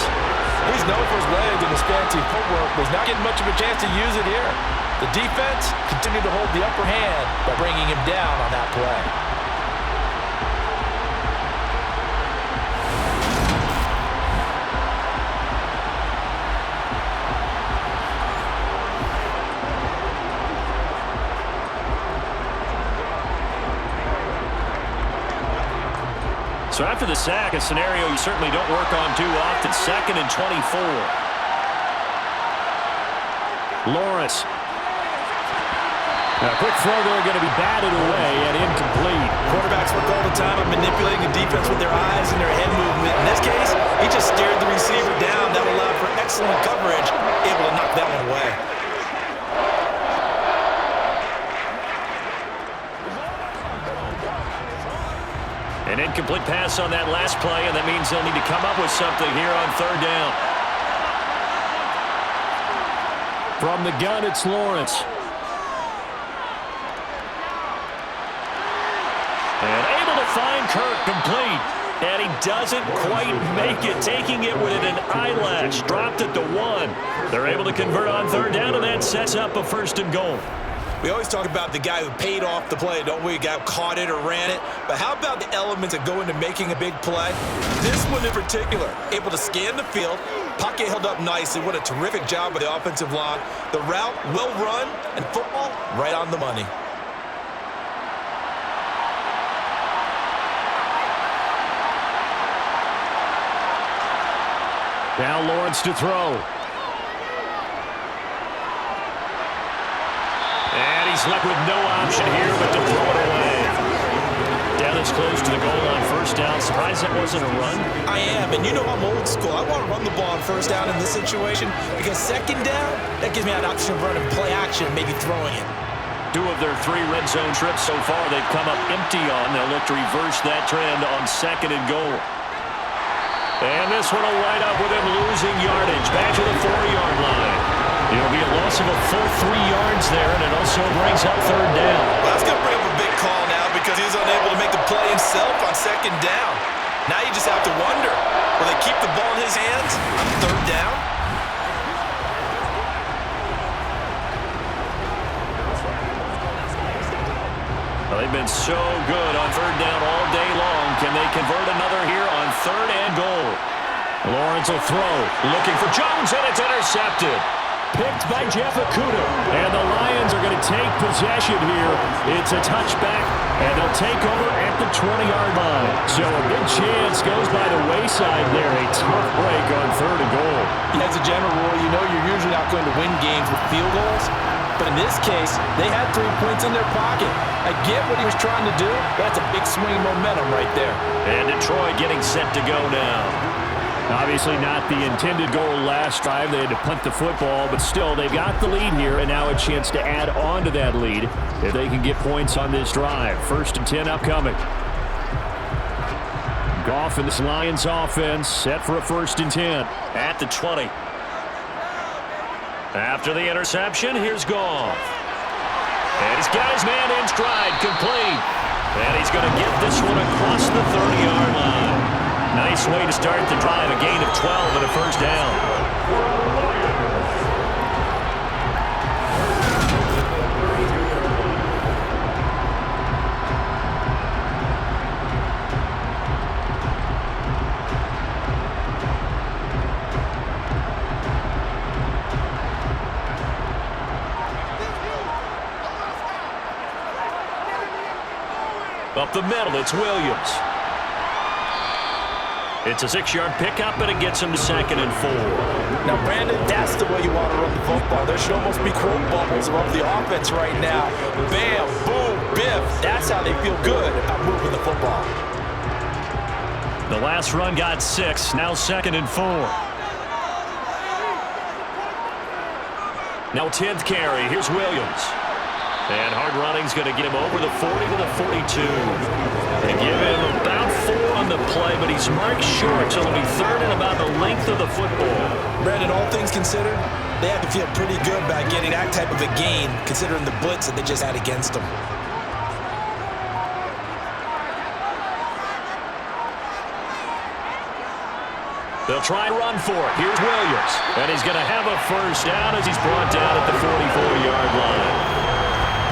He's known for his legs and his fancy footwork, but he's not getting much of a chance to use it here. The defense continued to hold the upper hand by bringing him down on that play. So after the sack, a scenario you certainly don't work on too often. Second and 24. Lawrence. A quick throw there, going to be batted away and incomplete. Quarterbacks work all the time on manipulating the defense with their eyes and their head movement. In this case, he just stared the receiver down. That allowed for excellent coverage, able to knock that one away. An incomplete pass on that last play, and that means they'll need to come up with something here on third down. From the gun, it's Lawrence. And able to find Kirk, complete. And he doesn't quite make it, taking it within an eyelash. Dropped it to 1. They're able to convert on third down, and that sets up a 1st and goal. We always talk about the guy who paid off the play, don't we? A guy who caught it or ran it. But how about the elements that go into making a big play? This one in particular, able to scan the field, pocket held up nicely. What a terrific job by the offensive line. The route, well run, and football, right on the money. Now Lawrence to throw. And he's left with no option here but to throw it away. Down as close to the goal line, 1st down. Surprised that wasn't a run? I am, and you know I'm old school. I want to run the ball on 1st down in this situation because 2nd down, that gives me an option of running play action, maybe throwing it. 2 of their 3 red zone trips so far they've come up empty on. They'll look to reverse that trend on 2nd and goal. And this one will wind up with him losing yardage. Back to the 4-yard line. It'll be a loss of a full 3 yards there, and it also brings up 3rd down. Well, that's going to bring up a big call now because he's unable to make the play himself on 2nd down. Now you just have to wonder, will they keep the ball in his hands on 3rd down? Well, they've been so good on 3rd down all day long. Can they convert another here on 3rd and goal? Lawrence will throw, looking for Jones, and it's intercepted. Picked by Jeff Okuda. And the Lions are going to take possession here. It's a touchback, and they'll take over at the 20-yard line. So a big chance goes by the wayside there. A tough break on 3rd and goal. As a general rule, you know you're usually not going to win games with field goals. But in this case, they had 3 points in their pocket. I get what he was trying to do. That's a big swing of momentum right there. And Detroit getting set to go now. Obviously not the intended goal last drive. They had to punt the football, but still, they've got the lead here, and now a chance to add on to that lead if they can get points on this drive. 1st and 10 upcoming. Goff and this Lions offense set for a 1st and 10. At the 20. After the interception, here's Goff. And he's got his man in stride, complete. And he's going to get this one across the 30-yard line. Nice way to start the drive, a gain of 12 and a 1st down. Up the middle, it's Williams. It's a 6-yard pickup, and it gets him to 2nd and 4. Now, Brandon, that's the way you want to run the football. There should almost be quote bubbles above the offense right now. Bam, boom, biff. That's how they feel good about moving the football. The last run got 6, now 2nd and 4. Now 10th carry, here's Williams. And hard running's going to get him over the 40 to the 42. They give him about 4 on the play, but he's marked short, so it'll be 3rd and about the length of the football. Brandon, all things considered, they have to feel pretty good about getting that type of a gain, considering the blitz that they just had against them. They'll try and run for it. Here's Williams. And he's going to have a 1st down as he's brought down at the 44-yard line.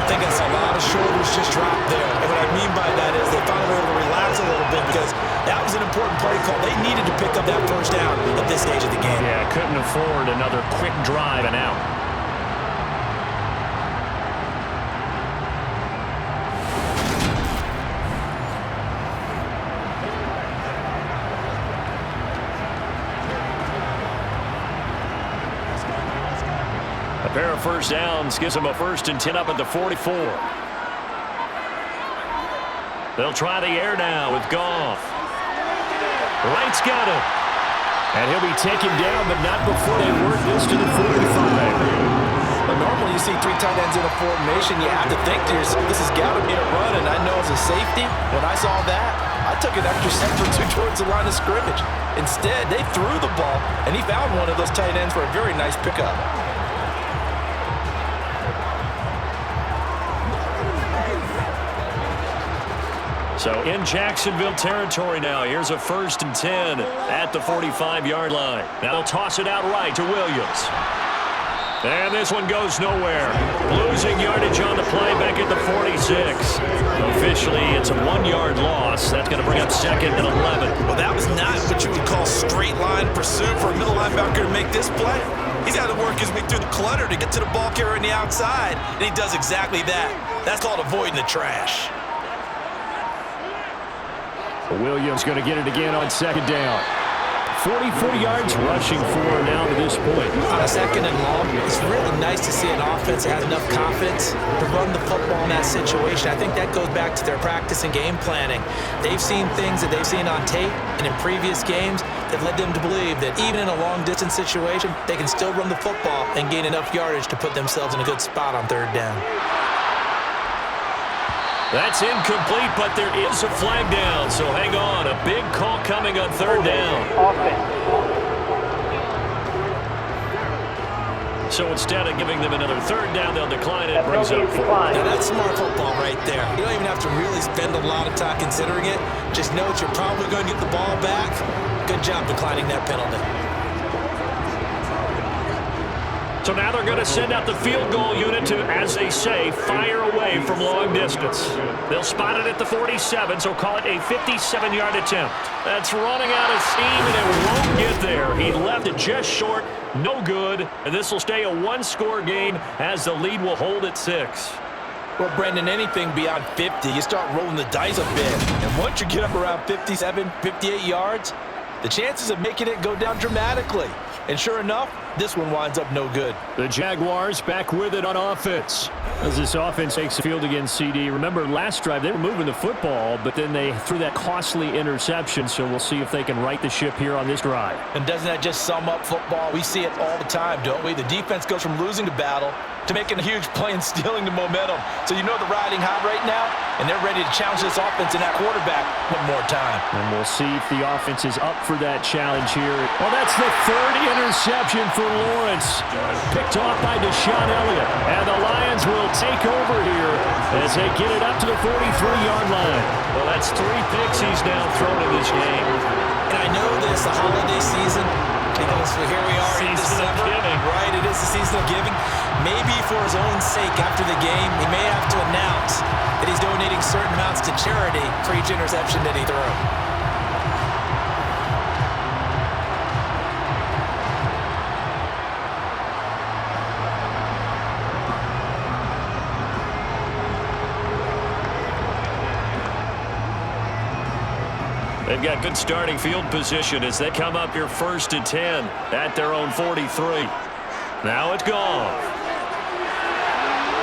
I think that's a lot of shoulders just dropped there. And what I mean by that is they finally were able to relax a little bit because that was an important play call. They needed to pick up that 1st down at this stage of the game. Yeah, couldn't afford another quick drive and out. A pair of 1st downs gives them a 1st and 10 up at the 44. They'll try the air now with Goff. Wright's got him. And he'll be taken down, but not before they work this to the 45. But normally you see 3 tight ends in a formation, you have to think to yourself, this has got to be a run, and I know as a safety, when I saw that, I took an extra step or 2 towards the line of scrimmage. Instead, they threw the ball, and he found one of those tight ends for a very nice pickup. So in Jacksonville territory now. Here's a 1st and 10 at the 45-yard line. Now they'll toss it out right to Williams. And this one goes nowhere. Losing yardage on the play back at the 46. Officially, it's a 1-yard loss. That's going to bring up 2nd and 11. Well, that was not what you would call straight line pursuit for a middle linebacker to make this play. He's got to work his way through the clutter to get to the ball carrier on the outside, and he does exactly that. That's called avoiding the trash. Williams going to get it again on 2nd down. 44 yards rushing for now to this point. On a 2nd and long, it's really nice to see an offense that has enough confidence to run the football in that situation. I think that goes back to their practice and game planning. They've seen things that they've seen on tape and in previous games that led them to believe that even in a long-distance situation, they can still run the football and gain enough yardage to put themselves in a good spot on 3rd down. That's incomplete, but there is a flag down, so hang on. A big call coming on 3rd down. So instead of giving them another 3rd down, they'll decline it. Brings up 4. Now that's smart football right there. You don't even have to really spend a lot of time considering it. Just know that you're probably going to get the ball back. Good job declining that penalty. So now they're going to send out the field goal unit to, as they say, fire away from long distance. They'll spot it at the 47, so call it a 57-yard attempt. That's running out of steam, and it won't get there. He left it just short, no good, and this will stay a 1-score game as the lead will hold at 6. Well, Brendan, anything beyond 50, you start rolling the dice a bit. And once you get up around 57, 58 yards, the chances of making it go down dramatically. And sure enough, this one winds up no good. The Jaguars back with it on offense. As this offense takes the field against CD. Remember, last drive, they were moving the football, but then they threw that costly interception, so we'll see if they can right the ship here on this drive. And doesn't that just sum up football? We see it all the time, don't we? The defense goes from losing the battle to making a huge play and stealing the momentum. So you know they're riding high right now, and they're ready to challenge this offense and that quarterback one more time. And we'll see if the offense is up for that challenge here. Well, that's the 3rd interception for Lawrence. Picked off by Deshaun Elliott. And the Lions will take over here as they get it up to the 43-yard line. Well, that's 3 picks he's now thrown in this game. And I know this, the holiday season, because here we are in December. Right, it is the season of giving. Maybe for his own sake after the game, he may have to announce that he's donating certain amounts to charity for each interception that he threw. They've got good starting field position as they come up here 1st and 10 at their own 43. Now it's gone.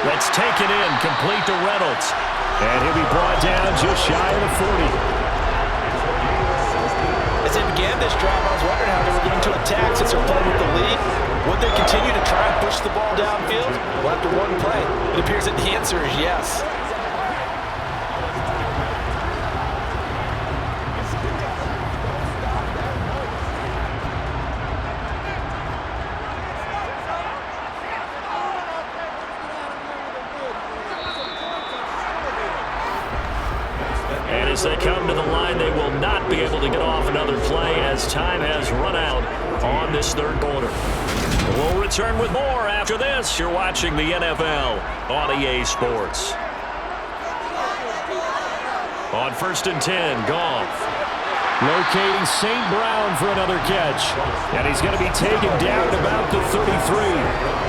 That's taken in, complete to Reynolds. And he'll be brought down just shy of the 40. As they began this drive, I was wondering how they were going to attack since they're playing with the lead. Would they continue to try and push the ball downfield? Well, after one play, it appears that the answer is yes. As they come to the line, they will not be able to get off another play as time has run out on this 3rd quarter. We'll return with more after this. You're watching the NFL on EA Sports. On 1st and 10, Goff. Locating St. Brown for another catch. And he's going to be taken down at about the 33.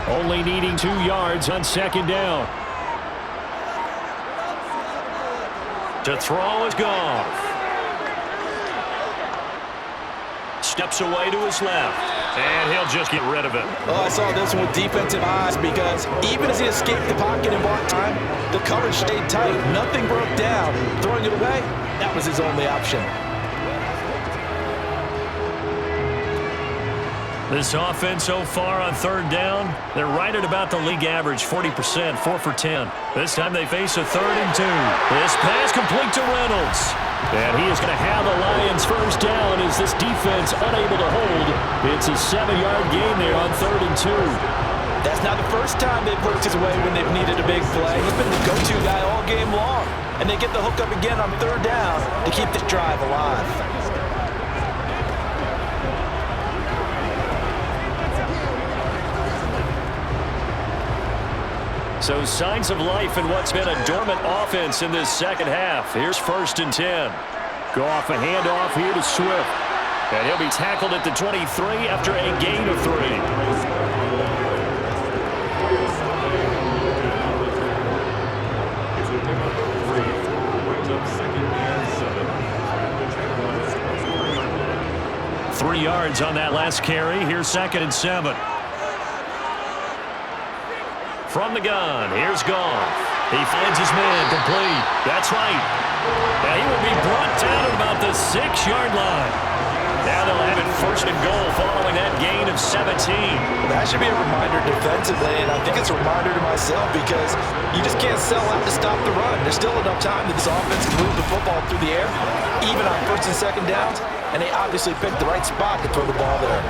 Only needing 2 yards on 2nd down. To throw is Goff. Steps away to his left. And he'll just get rid of it. Oh, I saw this one with defensive eyes because even as he escaped the pocket and bought time, the coverage stayed tight. Nothing broke down. Throwing it away, that was his only option. This offense so far on 3rd down, they're right at about the league average, 40%, 4 for 10. This time they face a 3rd and 2. This pass complete to Reynolds. And he is going to have the Lions first down as this defense unable to hold. It's a 7-yard gain there on 3rd and 2. That's not the first time they've worked his way when they've needed a big play. He's been the go-to guy all game long. And they get the hook up again on 3rd down to keep this drive alive. So signs of life in what's been a dormant offense in this second half. Here's 1st and 10. Go off a handoff here to Swift. And he'll be tackled at the 23 after a gain of 3. It's a pickup of 3. Brings up 2nd and 7. 3 yards on that last carry. Here's 2nd and 7. From the gun, here's Goff. He finds his man complete. That's right. And he will be brought down at about the 6-yard line. Now they'll have it 1st and goal following that gain of 17. That should be a reminder defensively, and I think it's a reminder to myself because you just can't sell out to stop the run. There's still enough time that this offense can move the football through the air, even on 1st and 2nd downs, and they obviously picked the right spot to throw the ball there.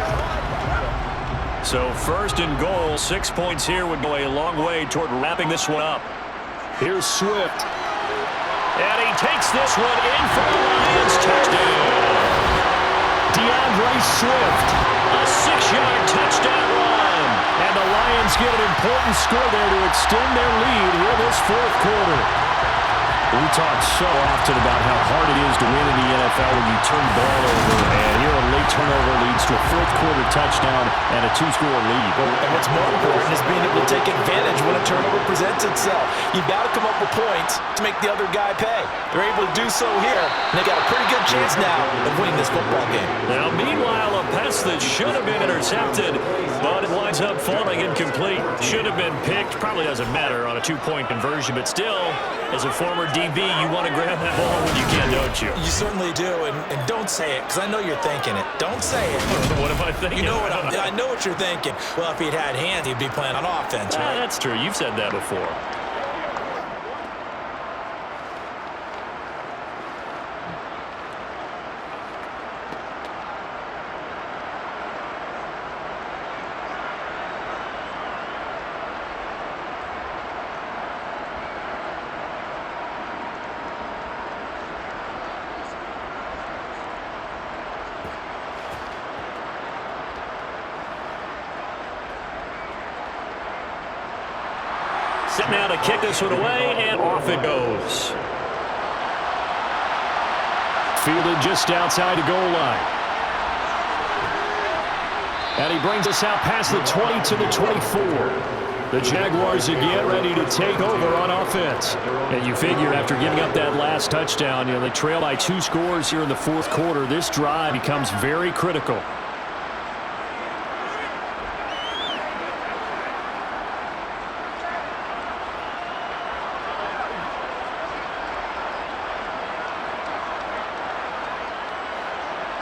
So 1st and goal, 6 points here would go a long way toward wrapping this one up. Here's Swift. And he takes this one in for the Lions. Touchdown. DeAndre Swift, a 6-yard touchdown run. And the Lions get an important score there to extend their lead here this 4th quarter. We talk so often about how hard it is to win in the NFL when you turn the ball over, and here a late turnover leads to a 4th quarter touchdown and a 2-score lead. And what's more important is being able to take advantage when a turnover presents itself. You've got to come up with points to make the other guy pay. They're able to do so here, and they got a pretty good chance now of winning this football game. Now, meanwhile, a pass that should have been intercepted, but it winds up falling incomplete. Should have been picked. Probably doesn't matter on a 2-point conversion, but still, as a former DB, you want to grab that ball when you can, don't you? You certainly do, and don't say it, because I know you're thinking it. Don't say it. What am I thinking? You know what I know what you're thinking. Well, if he'd had hands, he'd be playing on offense, right? That's true. You've said that before. Set now to kick this one away, and off it goes. Fielded just outside the goal line. And he brings us out past the 20 to the 24. The Jaguars again ready to take over on offense. And you figure after giving up that last touchdown, they trail by 2 scores here in the 4th quarter. This drive becomes very critical.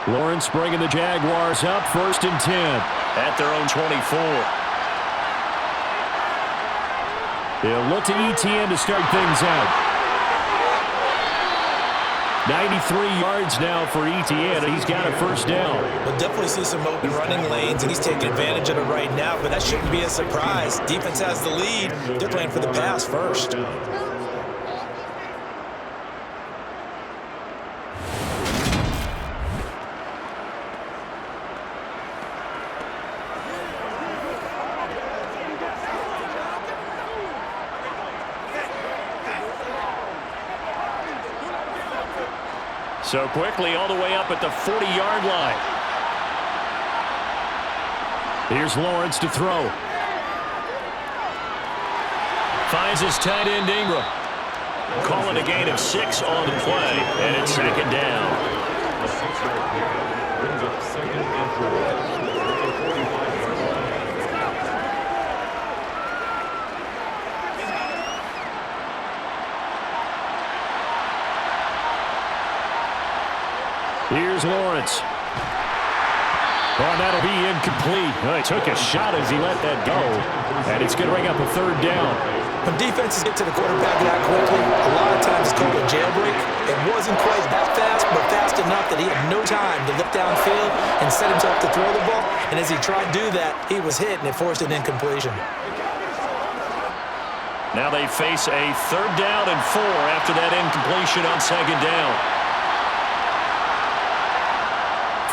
Lawrence bringing the Jaguars up 1st and 10 at their own 24. They'll look to ETN to start things out. 93 yards now for ETN, and he's got a 1st down. We'll definitely see some open running lanes, and he's taking advantage of it right now, but that shouldn't be a surprise. Defense has the lead. They're playing for the pass first. So quickly all the way up at the 40-yard line. Here's Lawrence to throw. Finds his tight end Ingram. Calling a gain of 6 on the play, and it's 2nd down. A 6-yard pickup brings up 2nd and 4. At the 45-yard line. Here's Lawrence. Oh, that'll be incomplete. He took a shot as he let that go. And it's going to bring up a 3rd down. When defenses get to the quarterback that quickly, a lot of times it's called a jailbreak. It wasn't quite that fast, but fast enough that he had no time to look downfield and set himself to throw the ball. And as he tried to do that, he was hit, and it forced an incompletion. Now they face a 3rd down and 4 after that incompletion on 2nd down.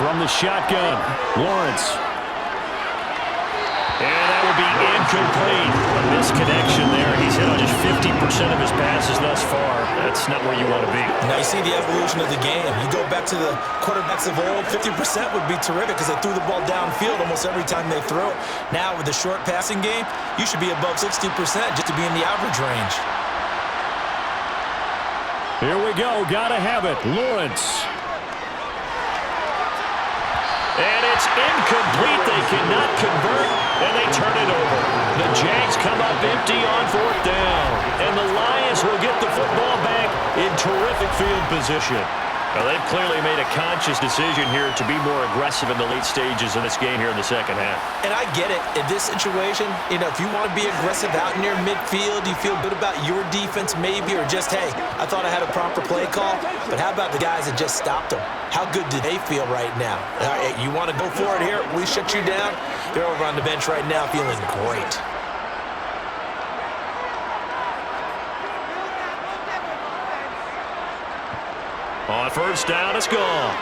From the shotgun, Lawrence. And that will be incomplete. A misconnection there. He's hit on just 50% of his passes thus far. That's not where you want to be. Now you see the evolution of the game. You go back to the quarterbacks of old, 50% would be terrific because they threw the ball downfield almost every time they throw it. Now with the short passing game, you should be above 60% just to be in the average range. Here we go. Gotta have it. Lawrence. And it's incomplete. They cannot convert, and they turn it over. The Jags come up empty on 4th down, and the Lions will get the football back in terrific field position. Now, they've clearly made a conscious decision here to be more aggressive in the late stages of this game here in the second half. And I get it. In this situation, if you want to be aggressive out near midfield, you feel good about your defense maybe, or just, hey, I thought I had a proper play call. But how about the guys that just stopped them? How good do they feel right now? You want to go for it here? We shut you down? They're over on the bench right now feeling great. On 1st down, it's gone.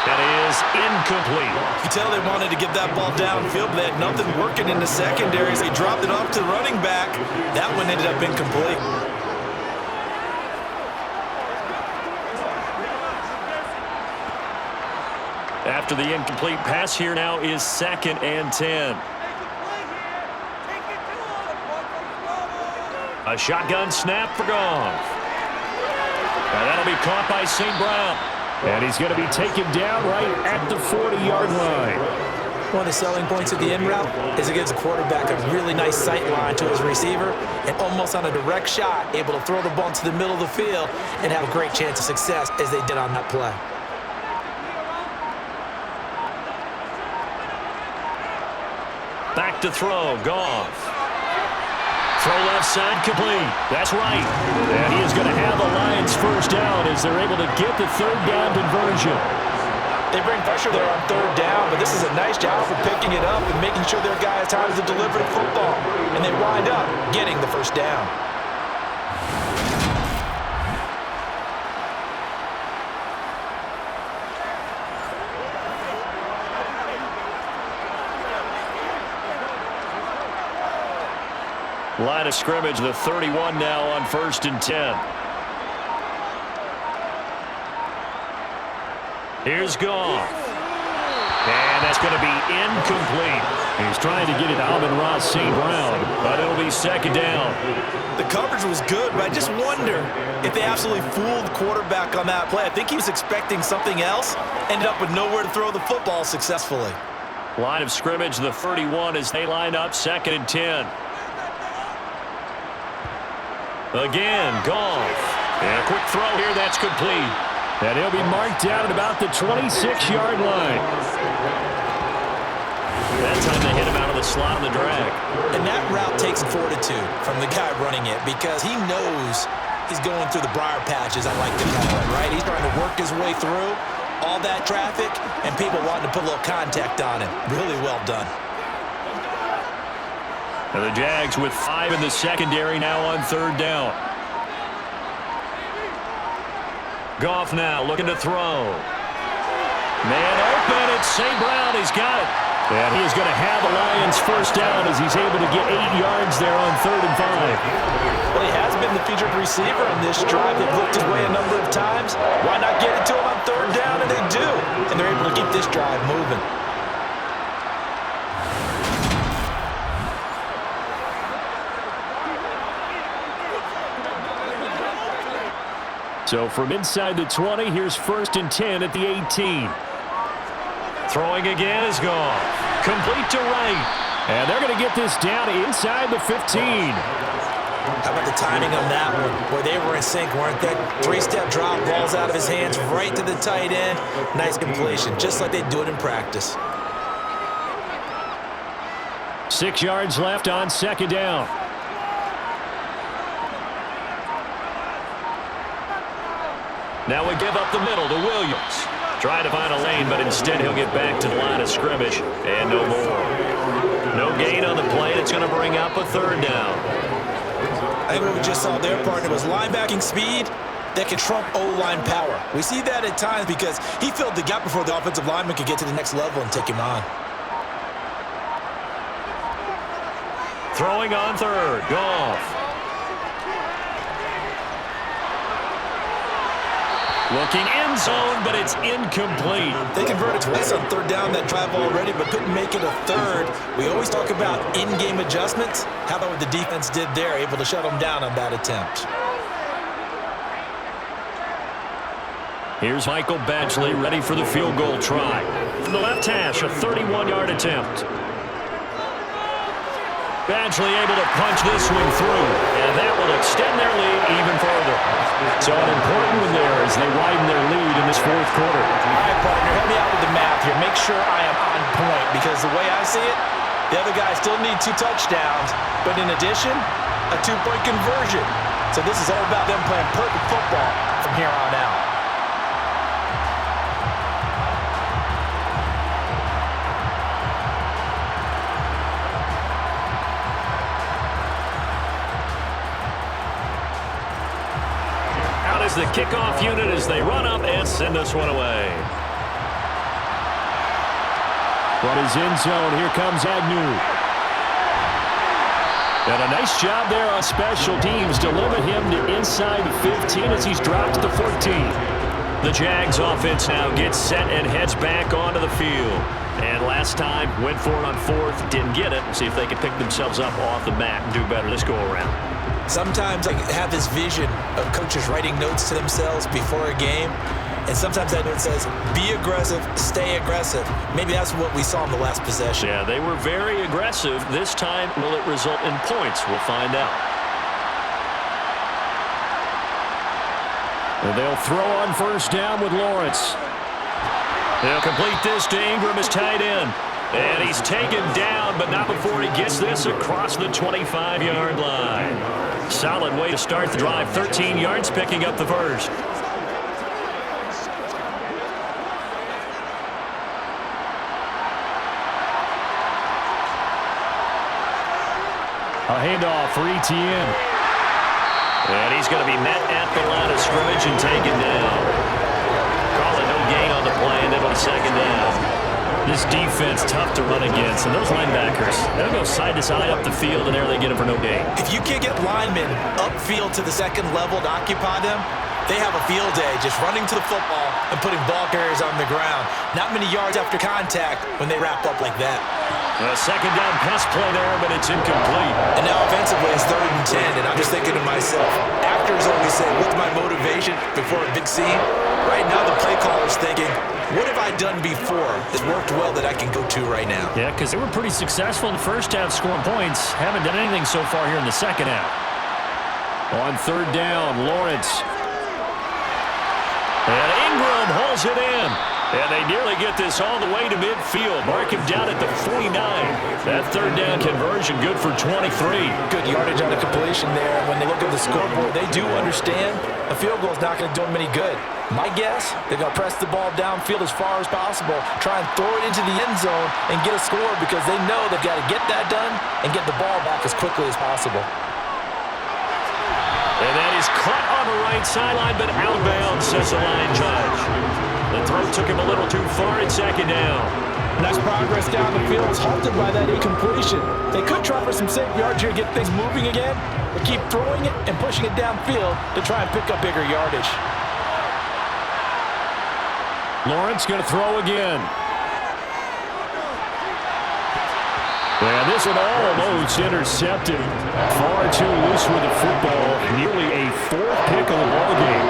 That is incomplete. You can tell they wanted to get that ball downfield, but they had nothing working in the secondary. They dropped it off to the running back. That one ended up incomplete. After the incomplete pass, here now is 2nd and 10. A shotgun snap for Goff. And that'll be caught by St. Brown. And he's going to be taken down right at the 40-yard line. One of the selling points of the in route is it gives the quarterback a really nice sight line to his receiver and almost on a direct shot, able to throw the ball to the middle of the field and have a great chance of success as they did on that play. Back to throw, Goff. Throw left side complete. That's right. And he is going to have the Lions 1st down as they're able to get the 3rd down conversion. They bring pressure there on 3rd down, but this is a nice job for picking it up and making sure their guys have time to deliver the football. And they wind up getting the 1st down. Line of scrimmage, the 31 now on 1st and 10. Here's Goff. And that's going to be incomplete. He's trying to get it to Amon-Ra St. Brown, but it'll be 2nd down. The coverage was good, but I just wonder if they absolutely fooled the quarterback on that play. I think he was expecting something else, ended up with nowhere to throw the football successfully. Line of scrimmage, the 31 as they line up 2nd and 10. Again, Goff. And a quick throw here, that's complete. And he'll be marked down at about the 26-yard line. That time they hit him out of the slot on the drag. And that route takes fortitude from the guy running it because he knows he's going through the briar patches, I like to call it, right? He's trying to work his way through all that traffic and people wanting to put a little contact on him. Really well done. And the Jags with 5 in the secondary now on 3rd down. Goff now looking to throw. Man open, it's St. Brown, he's got it. And he is going to have the Lions 1st down as he's able to get 8 yards there on 3rd and 5. Well, he has been the featured receiver on this drive. They've looked his way a number of times. Why not get it to him on 3rd down? And they do. And they're able to keep this drive moving. So from inside the 20, here's 1st and 10 at the 18. Throwing again is gone. Complete to right. And they're going to get this down inside the 15. How about the timing on that one? Boy, they were in sync, weren't they? 3-step drop, balls out of his hands, right to the tight end. Nice completion, just like they do it in practice. 6 yards left on 2nd down. Now we give up the middle to Williams. Trying to find a lane, but instead he'll get back to the line of scrimmage. And no more. No gain on the play. It's going to bring up a third down. I think what we just saw there, partner, was linebacking speed that can trump O-line power. We see that at times because he filled the gap before the offensive lineman could get to the next level and take him on. Throwing on third. Goff. Looking end zone, but it's incomplete. They converted twice on third down that drive already, but couldn't make it a third. We always talk about in-game adjustments. How about what the defense did there, able to shut them down on that attempt? Here's Michael Badgley ready for the field goal try. From the left hash, a 31-yard attempt. Badgley able to punch this one through, and that will extend their lead even further. So an important one there as they widen their lead in this fourth quarter. All right, partner, help me out with the math here. Make sure I am on point because the way I see it, the other guys still need 2 touchdowns, but in addition, a 2-point conversion. So this is all about them playing perfect football from here on out. The kickoff unit as they run up and send this one away. What is in zone? Here comes Agnew. And a nice job there on special teams to limit him to inside the 15 as he's dropped to the 14. The Jags offense now gets set and heads back onto the field. And last time, went for it on fourth, didn't get it. See if they can pick themselves up off the mat and do better this go-around. Sometimes I have this vision of coaches writing notes to themselves before a game, and sometimes that note says, be aggressive, stay aggressive. Maybe that's what we saw in the last possession. Yeah, they were very aggressive. This time, will it result in points? We'll find out. And they'll throw on first down with Lawrence. They'll complete this to Ingram as tight end. And he's taken down, but not before he gets this across the 25-yard line. Solid way to start the drive. 13 yards, picking up the first. A handoff for Etienne. And he's going to be met at the line of scrimmage and taken down. Call it no gain on the play, and then on second down. This defense tough to run against, and those linebackers, they'll go side to side up the field, and there they get them for no gain. If you can't get linemen upfield to the second level to occupy them, they have a field day just running to the football and putting ball carriers on the ground. Not many yards after contact when they wrap up like that. A second down pass play there, but it's incomplete. And now offensively it's 3rd and 10, and I'm just thinking to myself, actors always say, what's my motivation before a big scene? Right now the play caller's thinking, what have I done before that worked well that I can go to right now? Yeah, because they were pretty successful in the first half scoring points. Haven't done anything so far here in the second half. On 3rd down, Lawrence. And Ingram holds it in. And they nearly get this all the way to midfield. Mark him down at the 49. That 3rd down conversion good for 23. Good yardage on the completion there. When they look at the scoreboard, they do understand a field goal is not going to do them any good. My guess, they're going to press the ball downfield as far as possible, try and throw it into the end zone and get a score because they know they've got to get that done and get the ball back as quickly as possible. And that is caught on the right sideline, but out of bounds, says the line judge. The throw took him a little too far at second down. Nice progress down the field was halted by that incompletion. They could try for some safe yards here to get things moving again, but keep throwing it and pushing it downfield to try and pick up bigger yardage. Lawrence going to throw again. And this one almost intercepted. Far too loose with the football. Nearly a 4th pick of the ballgame.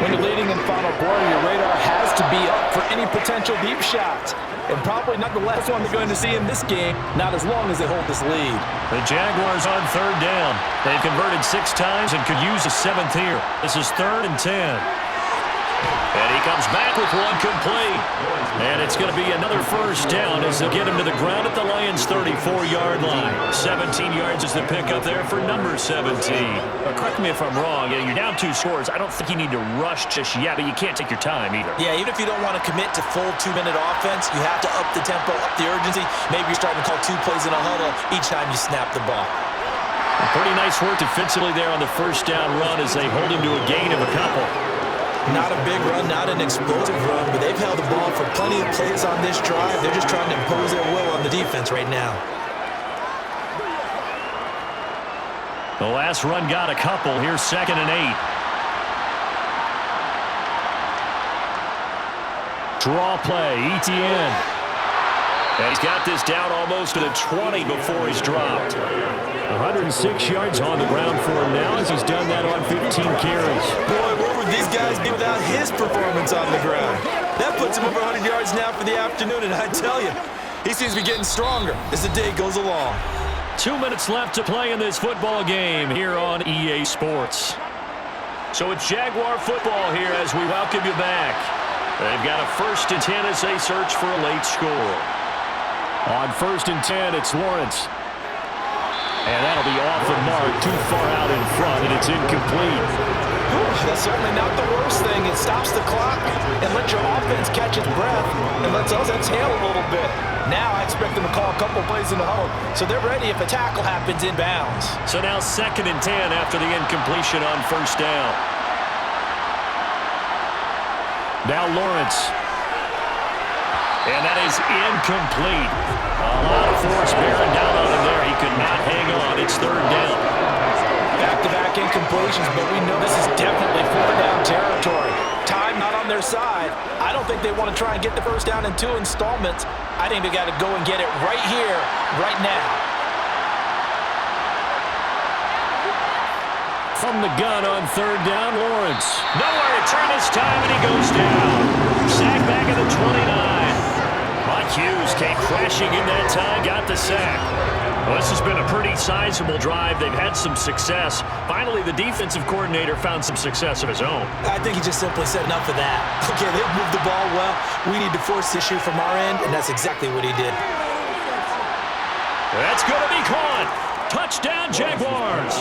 When you're leading in final quarter, your radar has to be up for any potential deep shots. And probably not the last one they're going to see in this game, not as long as they hold this lead. The Jaguars on 3rd down. They've converted 6 times and could use a 7th here. This is 3rd and 10. And he comes back with one complete. And it's going to be another first down as they get him to the ground at the Lions' 34-yard line. 17 yards is the pickup there for number 17. Correct me if I'm wrong. You're down 2 scores. I don't think you need to rush just yet, but you can't take your time either. Yeah, even if you don't want to commit to full 2-minute offense, you have to up the tempo, up the urgency. Maybe you're starting to call 2 plays in a huddle each time you snap the ball. Pretty nice work defensively there on the first down run as they hold him to a gain of a couple. Not a big run, not an explosive run, but they've held the ball for plenty of plays on this drive. They're just trying to impose their will on the defense right now. The last run got a couple. Here's 2nd and 8. Draw play, Etienne. And he's got this down almost to the 20 before he's dropped. 106 yards on the ground for him now as he's done that on 15 carries. Boy, what would these guys be without his performance on the ground? That puts him over 100 yards now for the afternoon, and I tell you, he seems to be getting stronger as the day goes along. 2 minutes left to play in this football game here on EA Sports. So it's Jaguar football here as we welcome you back. They've got a 1st and 10 as they search for a late score. On 1st and 10, it's Lawrence. And that'll be off the mark, too far out in front, and it's incomplete. That's certainly not the worst thing. It stops the clock and lets your offense catch its breath and lets us exhale a little bit. Now I expect them to call a couple plays in the huddle, so they're ready if a tackle happens in bounds. So now 2nd and 10 after the incompletion on 1st down. Now Lawrence. And that is incomplete. A lot of force bearing down on him there. He could not hang on. It's 3rd down. Back-to-back incompletions, but we know this is definitely 4th down territory. Time not on their side. I don't think they want to try and get the 1st down in 2 installments. I think they got to go and get it right here, right now. From the gun on 3rd down, Lawrence. Nowhere to turn this time, and he goes down. Sack back at the 29. Mike Hughes came crashing in that time, got the sack. Well, this has been a pretty sizable drive. They've had some success. Finally, the defensive coordinator found some success of his own. I think he just simply said enough of that. Okay, they've moved the ball well. We need to force issue from our end, and that's exactly what he did. That's going to be caught. Touchdown, Jaguars.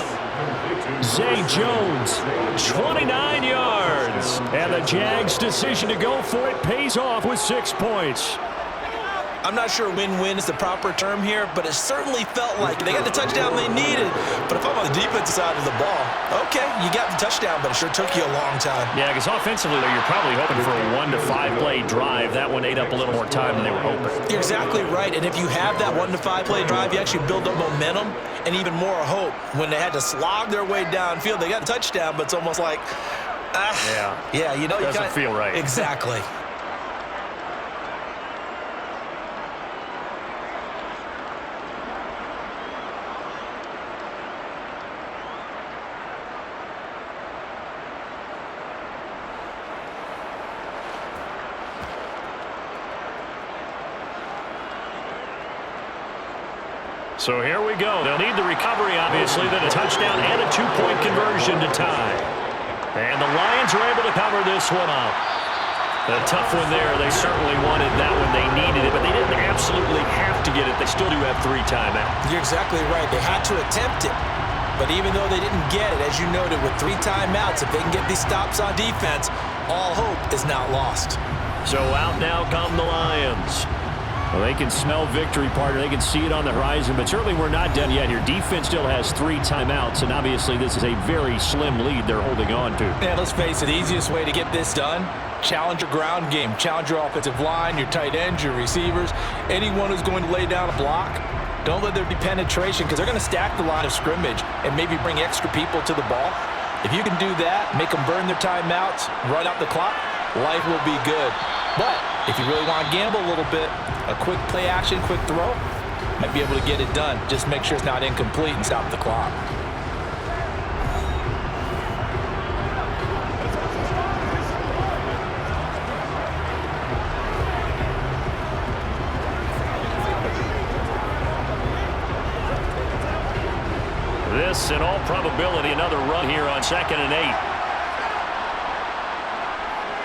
Zay Jones, 29 yards. And the Jags' decision to go for it pays off with 6 points. I'm not sure win-win is the proper term here, but it certainly felt like they got the touchdown they needed. But if I'm on the defensive side of the ball, okay, you got the touchdown, but it sure took you a long time. Yeah, because offensively, you're probably hoping for a 1 to 5 play drive. That one ate up a little more time than they were hoping. You're exactly right, and if you have that 1 to 5 play drive, you actually build up momentum and even more hope. When they had to slog their way downfield, they got a touchdown, but it's almost like, yeah, you know, it doesn't feel right. Exactly. So here we go. They'll need the recovery, obviously, then a touchdown and a 2-point conversion to tie. And the Lions are able to cover this one up. A tough one there. They certainly wanted that one. They needed it, but they didn't absolutely have to get it. They still do have 3 timeouts. You're exactly right. They had to attempt it. But even though they didn't get it, as you noted, with 3 timeouts, if they can get these stops on defense, all hope is not lost. So out now come the Lions. Well, they can smell victory, partner. They can see it on the horizon, but certainly we're not done yet here. Defense still has 3 timeouts, and obviously this is a very slim lead they're holding on to. Yeah, let's face it, the easiest way to get this done, challenge your ground game. Challenge your offensive line, your tight ends, your receivers, anyone who's going to lay down a block. Don't let there be penetration, because they're going to stack the line of scrimmage and maybe bring extra people to the ball. If you can do that, make them burn their timeouts, run out the clock, life will be good. But if you really want to gamble a little bit, a quick play action, quick throw, might be able to get it done. Just make sure it's not incomplete and stop the clock. This, in all probability, another run here on 2nd and 8.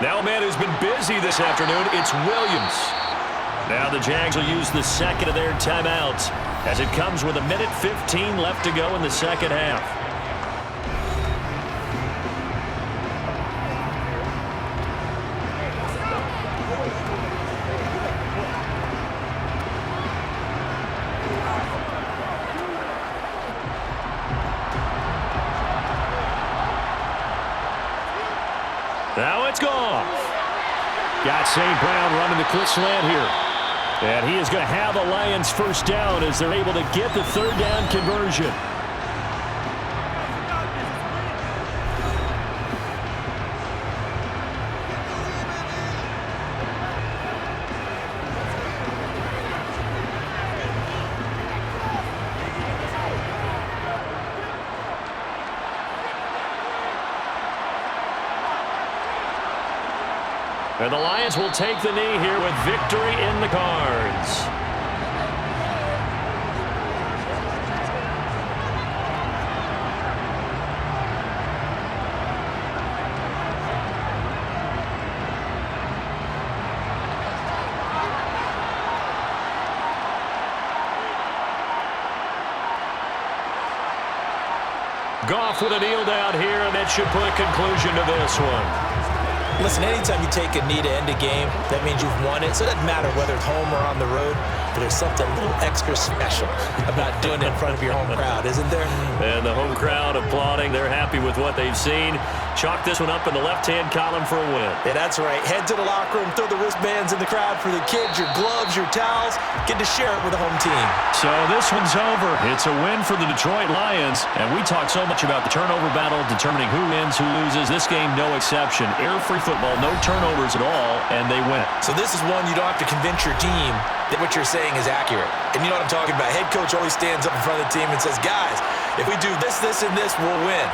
Now a man who's been busy this afternoon, it's Williams. Now the Jags will use the second of their timeouts as it comes with 1:15 left to go in the second half. Now it's gone. Got St. Brown running the quick slant here. And he is going to have a Lions first down as they're able to get the third down conversion. And the Lions will take the knee here with victory in the cards. Goff with a kneel down here, and that should put a conclusion to this one. Listen, anytime you take a knee to end a game, that means you've won it. So it doesn't matter whether it's home or on the road, but there's something a little extra special about doing it in front of your home crowd, isn't there? And the home crowd applauding. They're happy with what they've seen. Chalk this one up in the left-hand column for a win. Yeah, that's right. Head to the locker room, throw the wristbands in the crowd for the kids, your gloves, your towels. Get to share it with the home team. So this one's over. It's a win for the Detroit Lions. And we talk so much about the turnover battle, determining who wins, who loses. This game, no exception. Air-free football, no turnovers at all, and they win. So this is one you don't have to convince your team that what you're saying is accurate. And you know what I'm talking about. Head coach always stands up in front of the team and says, guys, if we do this, this, and this, we'll win.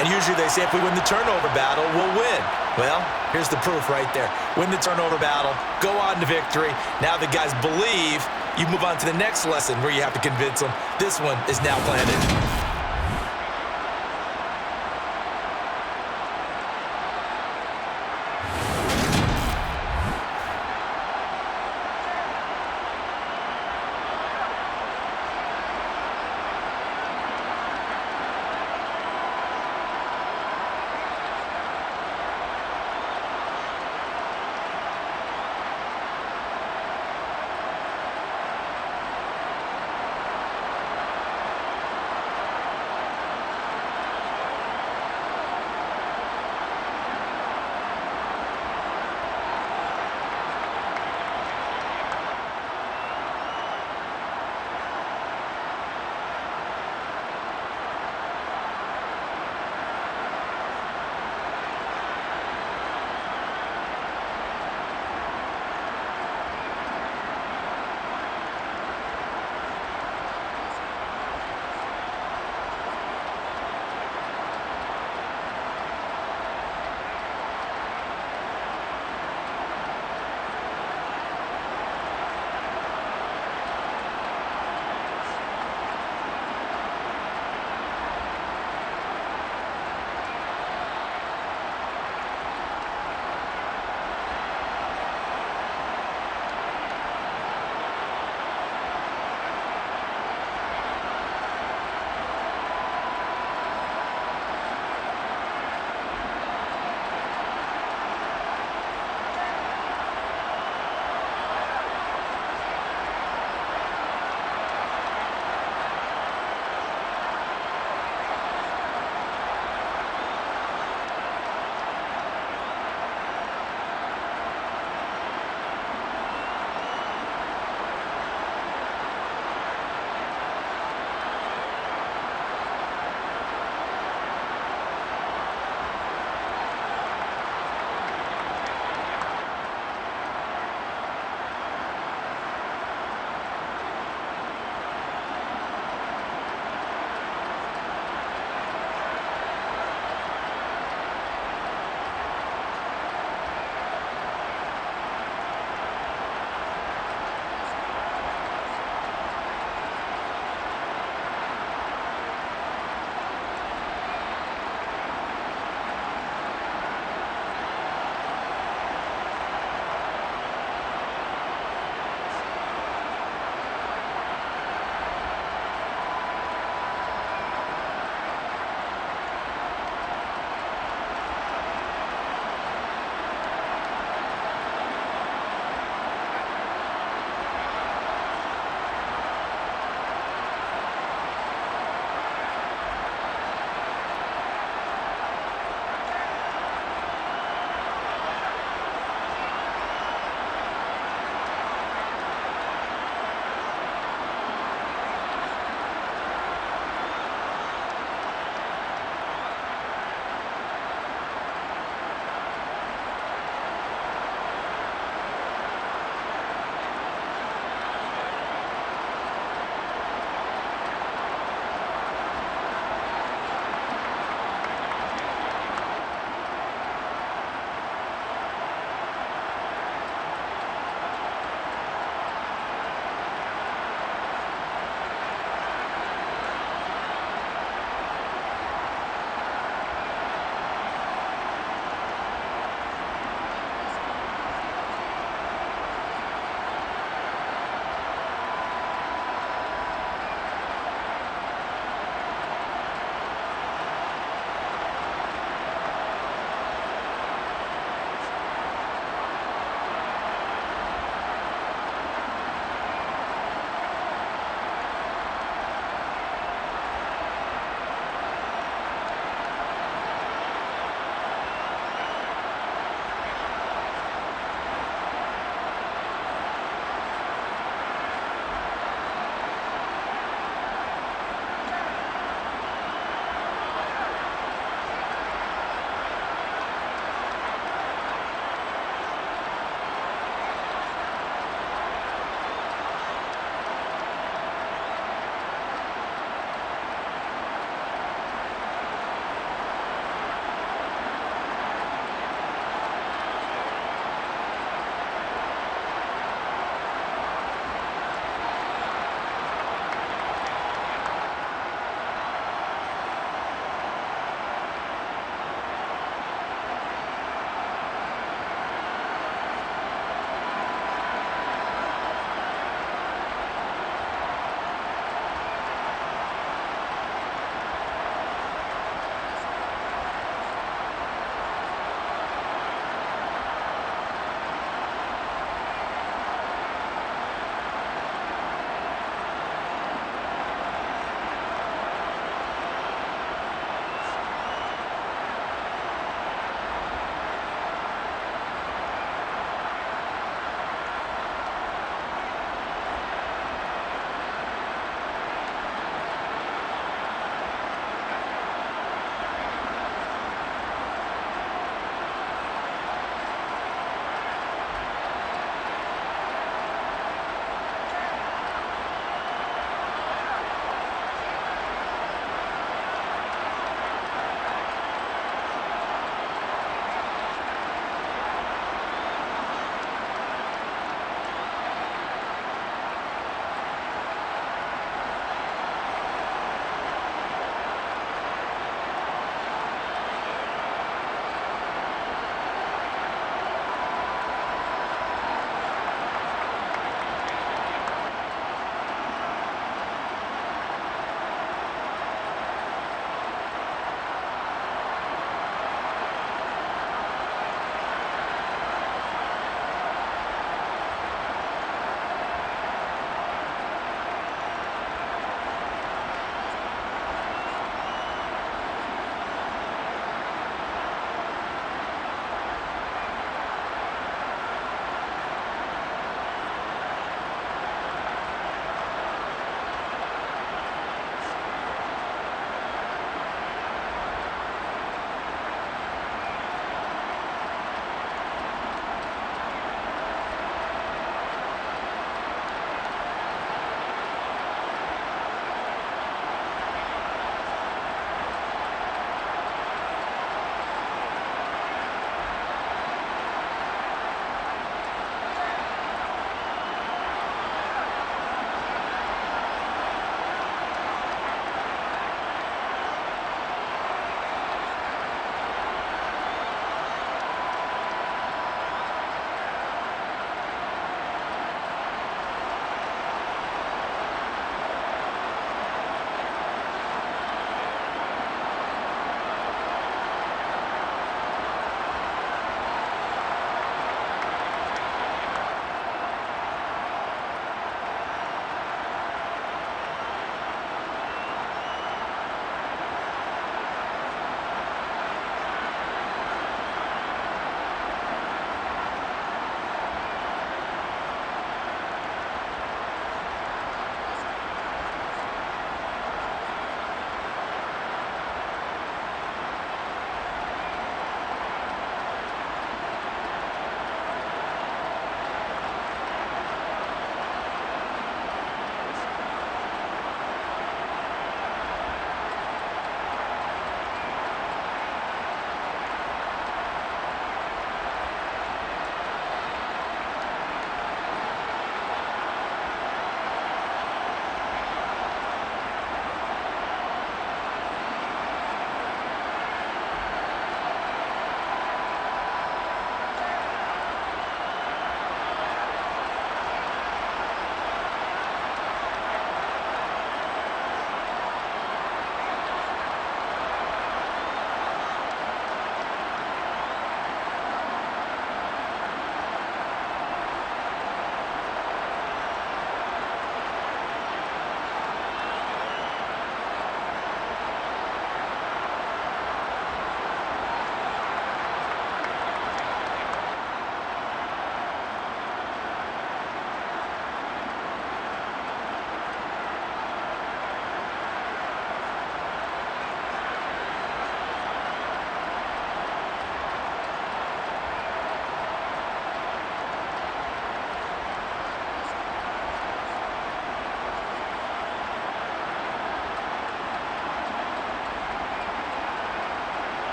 And usually they say if we win the turnover battle, we'll win. Well, here's the proof right there. Win the turnover battle, go on to victory. Now the guys believe. You move on to the next lesson where you have to convince them. This one is now planted.